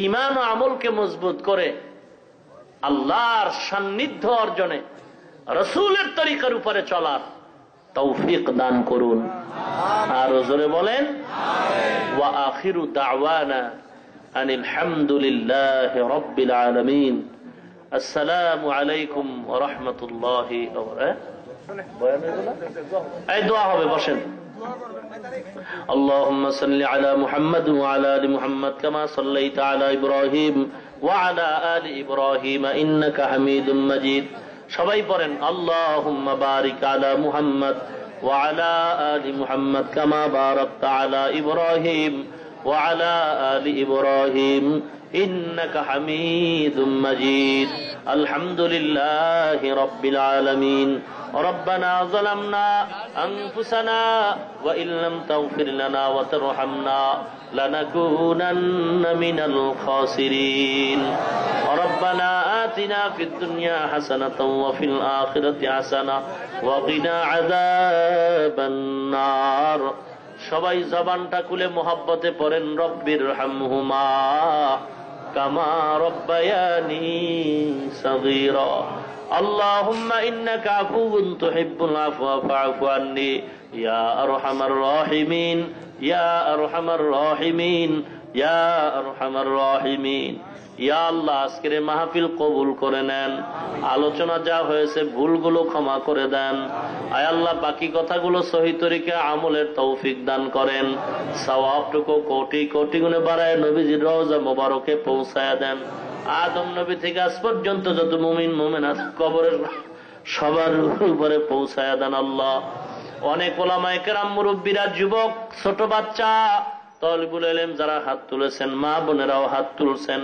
ঈমান ও আমলকে মজবুত করে আল্লাহর সান্নিধ্য অর্জনে রাসূলের তরিকার উপরে চলার তৌফিক দান করুন। আর জোরে বলেন, ওয়া আখিরু দাওয়ানা আনিল হামদুলিল্লাহি রাব্বিল আলামিন। আসসালামু আলাইকুম ওয়া রাহমাতুল্লাহি ওয়া বারাকাতুহু। এই দোয়া হবে, বসেন। اللهم صل على محمد وعلى آل محمد كما صليت على إبراهيم وعلى آل إبراهيم إنك حميد مجيد। সবাই পড়েন, اللهم بارك على محمد وعلى آل محمد كما باركت على إبراهيم وعلى آل إبراهيم إنك حميد مجيد। الحمد لله رب العالمين। ربنا ظلمنا أنفسنا وإن لم تغفر لنا وترحمنا لنكونن من الخاسرين. ربنا آتنا في الدنيا حسنة وفي الآخرة حسنة وقنا عذاب النار। সবাই জবানটা খুলে মোহাব্বতে পড়েন, রব্বির হামহুমা কামা রব্বায়ানি সগীরা। আল্লাহুম্মা ইন্নাকা আফুউন তুহিব্বুল আফওয়া ফাআফু আন্নী ইয়া আরহামার রাহিমিন ইয়া আরহামার রাহিমিন ইয়া আরহামার রাহিমিন। ইয়া আল্লাহ, আজকের মাহফিল কবুল করে নেন। আলোচনা যা হয়েছে ভুলগুলো ক্ষমা করে দেন। আয় আল্লাহ, বাকি কথাগুলো সহি তরিকা আমলের তৌফিক দান করেন। সওয়াবটুকু কোটি কোটি গুণে বাড়ায় নবীজির রওজা মোবারকে পৌঁছায়া দেন। আদম নবী থেকে আজ পর্যন্ত যত মুমিন মুমিনাত কবরের সবার উপরে পৌঁছায়া দেন আল্লাহ। অনেক ওলামায়ে কেরাম, মুরব্বীরা, যুবক, ছোট বাচ্চা, তালিবুল ইলম যারা হাত তুলেছেন, মা বোনেরাও হাত তুলছেন,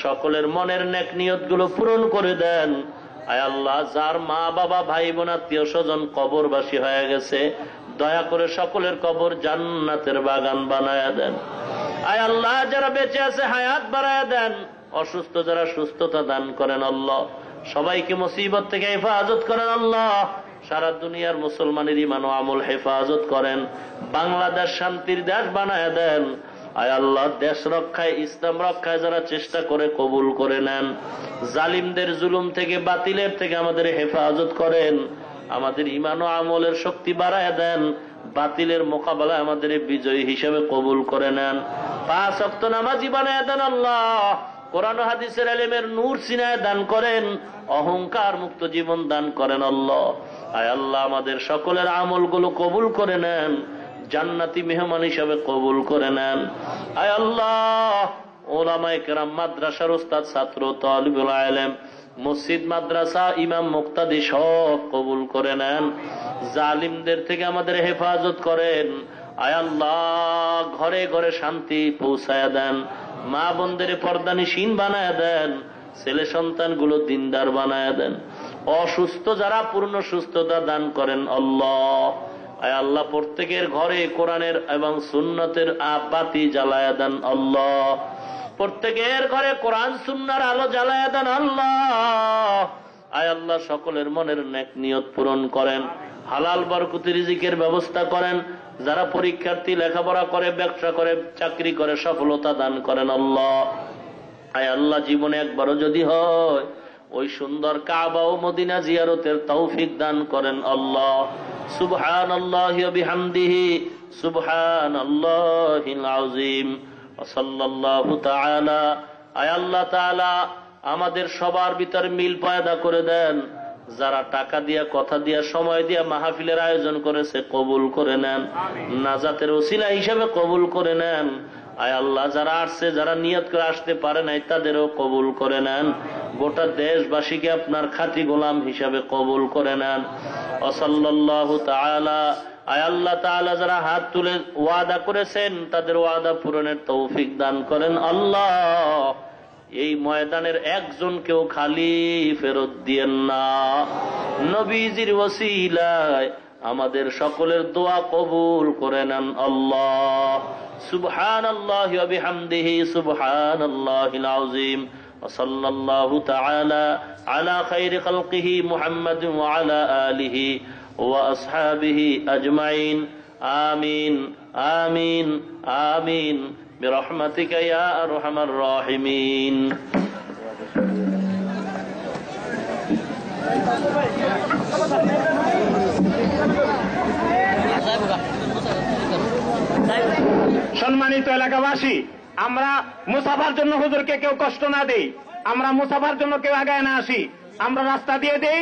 সকলের মনের নেক নিয়তগুলো পূরণ করে দেন। আয় আল্লাহ, যার মা বাবা ভাই বোন আত্মীয় স্বজন কবরবাসী হয়ে গেছে, দয়া করে সকলের কবর জান্নাতের বাগান বানায়া দেন। আয় আল্লাহ, যারা বেঁচে আছে হায়াত বাড়ায়া দেন। অসুস্থ যারা সুস্থতা দান করেন আল্লাহ। সবাইকে মুসিবত থেকে হেফাজত করেন আল্লাহ। সারা দুনিয়ার মুসলমানের ঈমান ও আমল হেফাজত করেন। বাংলাদেশ শান্তির দেশ বানায় দেন। আয় আল্লাহ, দেশ রক্ষায়, ইসলাম রক্ষায় যারা চেষ্টা করে কবুল করে নেন। জালিমদের জুলুম থেকে, বাতিলের থেকে আমাদের হেফাজত করেন। আমাদের ঈমান ও আমলের শক্তি বাড়ায় দেন। বাতিলের মোকাবেলায় আমাদের বিজয়ী হিসেবে কবুল করে নেন। 5 ওয়াক্ত নামাজি বানায় দেন আল্লাহ। কোরআন ও হাদিসের ইলমের নূর সিনায় দান করেন। অহংকার মুক্ত জীবন দান করেন আল্লাহ। আয় আল্লাহ, আমাদের সকলের আমলগুলো কবুল করে নেন। জান্নাতি মেহমান হিসেবে কবুল করে নেন। আয় আল্লাহ, ওলামায়ে কেরাম, মাদ্রাসার উস্তাদ, ছাত্র, তালিবুল ইলম, মসজিদ, মাদ্রাসা, ইমাম, মুক্তাদি সব কবুল করে নেন। জালিমদের থেকে আমাদের হেফাজত করেন। আয় আল্লাহ, ঘরে ঘরে শান্তি পৌঁছায়া দেন। মা বোনদের পর্দানিশীন বানায়া দেন। ছেলে সন্তানগুলো দিনদার বানায়া দেন। অসুস্থ যারা পূর্ণ সুস্থতা দান করেন আল্লাহ। আয় আল্লাহ প্রত্যেকের ঘরে কোরআনের এবং সুন্নতের বাতি জ্বালায়া দেন আল্লাহ। প্রত্যেকের ঘরে কোরআন সুন্নাহর আলো জ্বালায়া দেন আল্লাহ। আয় আল্লাহ সকলের মনের নেক নিয়ত পূরণ করেন, হালাল বরকতি রিজিকের ব্যবস্থা করেন। যারা পরীক্ষার্থী লেখাপড়া করে, ব্যবসা করে, চাকরি করে, সফলতা দান করেন আল্লাহ। আয় আল্লাহ জীবনে একবারও যদি হয় ওই সুন্দর কাবা ও মদিনা জিয়ারতের তৌফিক দান করেন আল্লাহ। সুবহানাল্লাহি ওয়া বিহামদিহি সুবহানাল্লাহিল আযীম ওয়া সাল্লাল্লাহু তাআলা। আয় আল্লাহ তাআলা আমাদের সবার ভিতর মিল পয়দা করে দেন। যারা টাকা দিয়া, কথা দিয়া, সময় দিয়া মাহফিলের আয়োজন করেছে কবুল করে নেন, নাজাতের ওসিলা হিসেবে কবুল করে নেন। আয় আল্লাহ যারা আসছে, যারা নিয়ত করে আসতে পারে নাই তাদেরও কবুল করে নেন। গোটা দেশবাসীকে আপনার খাঁটি গোলাম হিসাবে কবুল করে নেন। সাল্লাল্লাহু তাআলা। আয় আল্লাহ তাআলা যারা হাত তুলে ওয়াদা করেছেন তাদের ওয়াদা পূরণের তৌফিক দান করেন আল্লাহ। এই ময়দানের একজনকেও খালি ফেরত দিয়েন না। নবীজির ওসিলায় আমাদের সকলের দোয়া কবুল করে নেন আল্লাহ। সুবহানাল্লাহি ওয়া বিহামদিহি সুবহানাল্লাহিল আযীম ওয়া সাল্লাল্লাহু তাআলা আলা খায়রি খালকিহি মুহাম্মাদিন ওয়া আলা আলিহি ওয়া আসহাবিহি আজমাইন। আমিন আমিন আমিন বিরহমাতিকা ইয়া আরহামার রাহিমিন। সম্মানিত এলাকাবাসী, আমরা মুসাফার জন্য হুজুরকে কেউ কষ্ট না দেই, আমরা মুসাফার জন্য কেউ আগায় না আসি, আমরা রাস্তা দিয়ে দেই।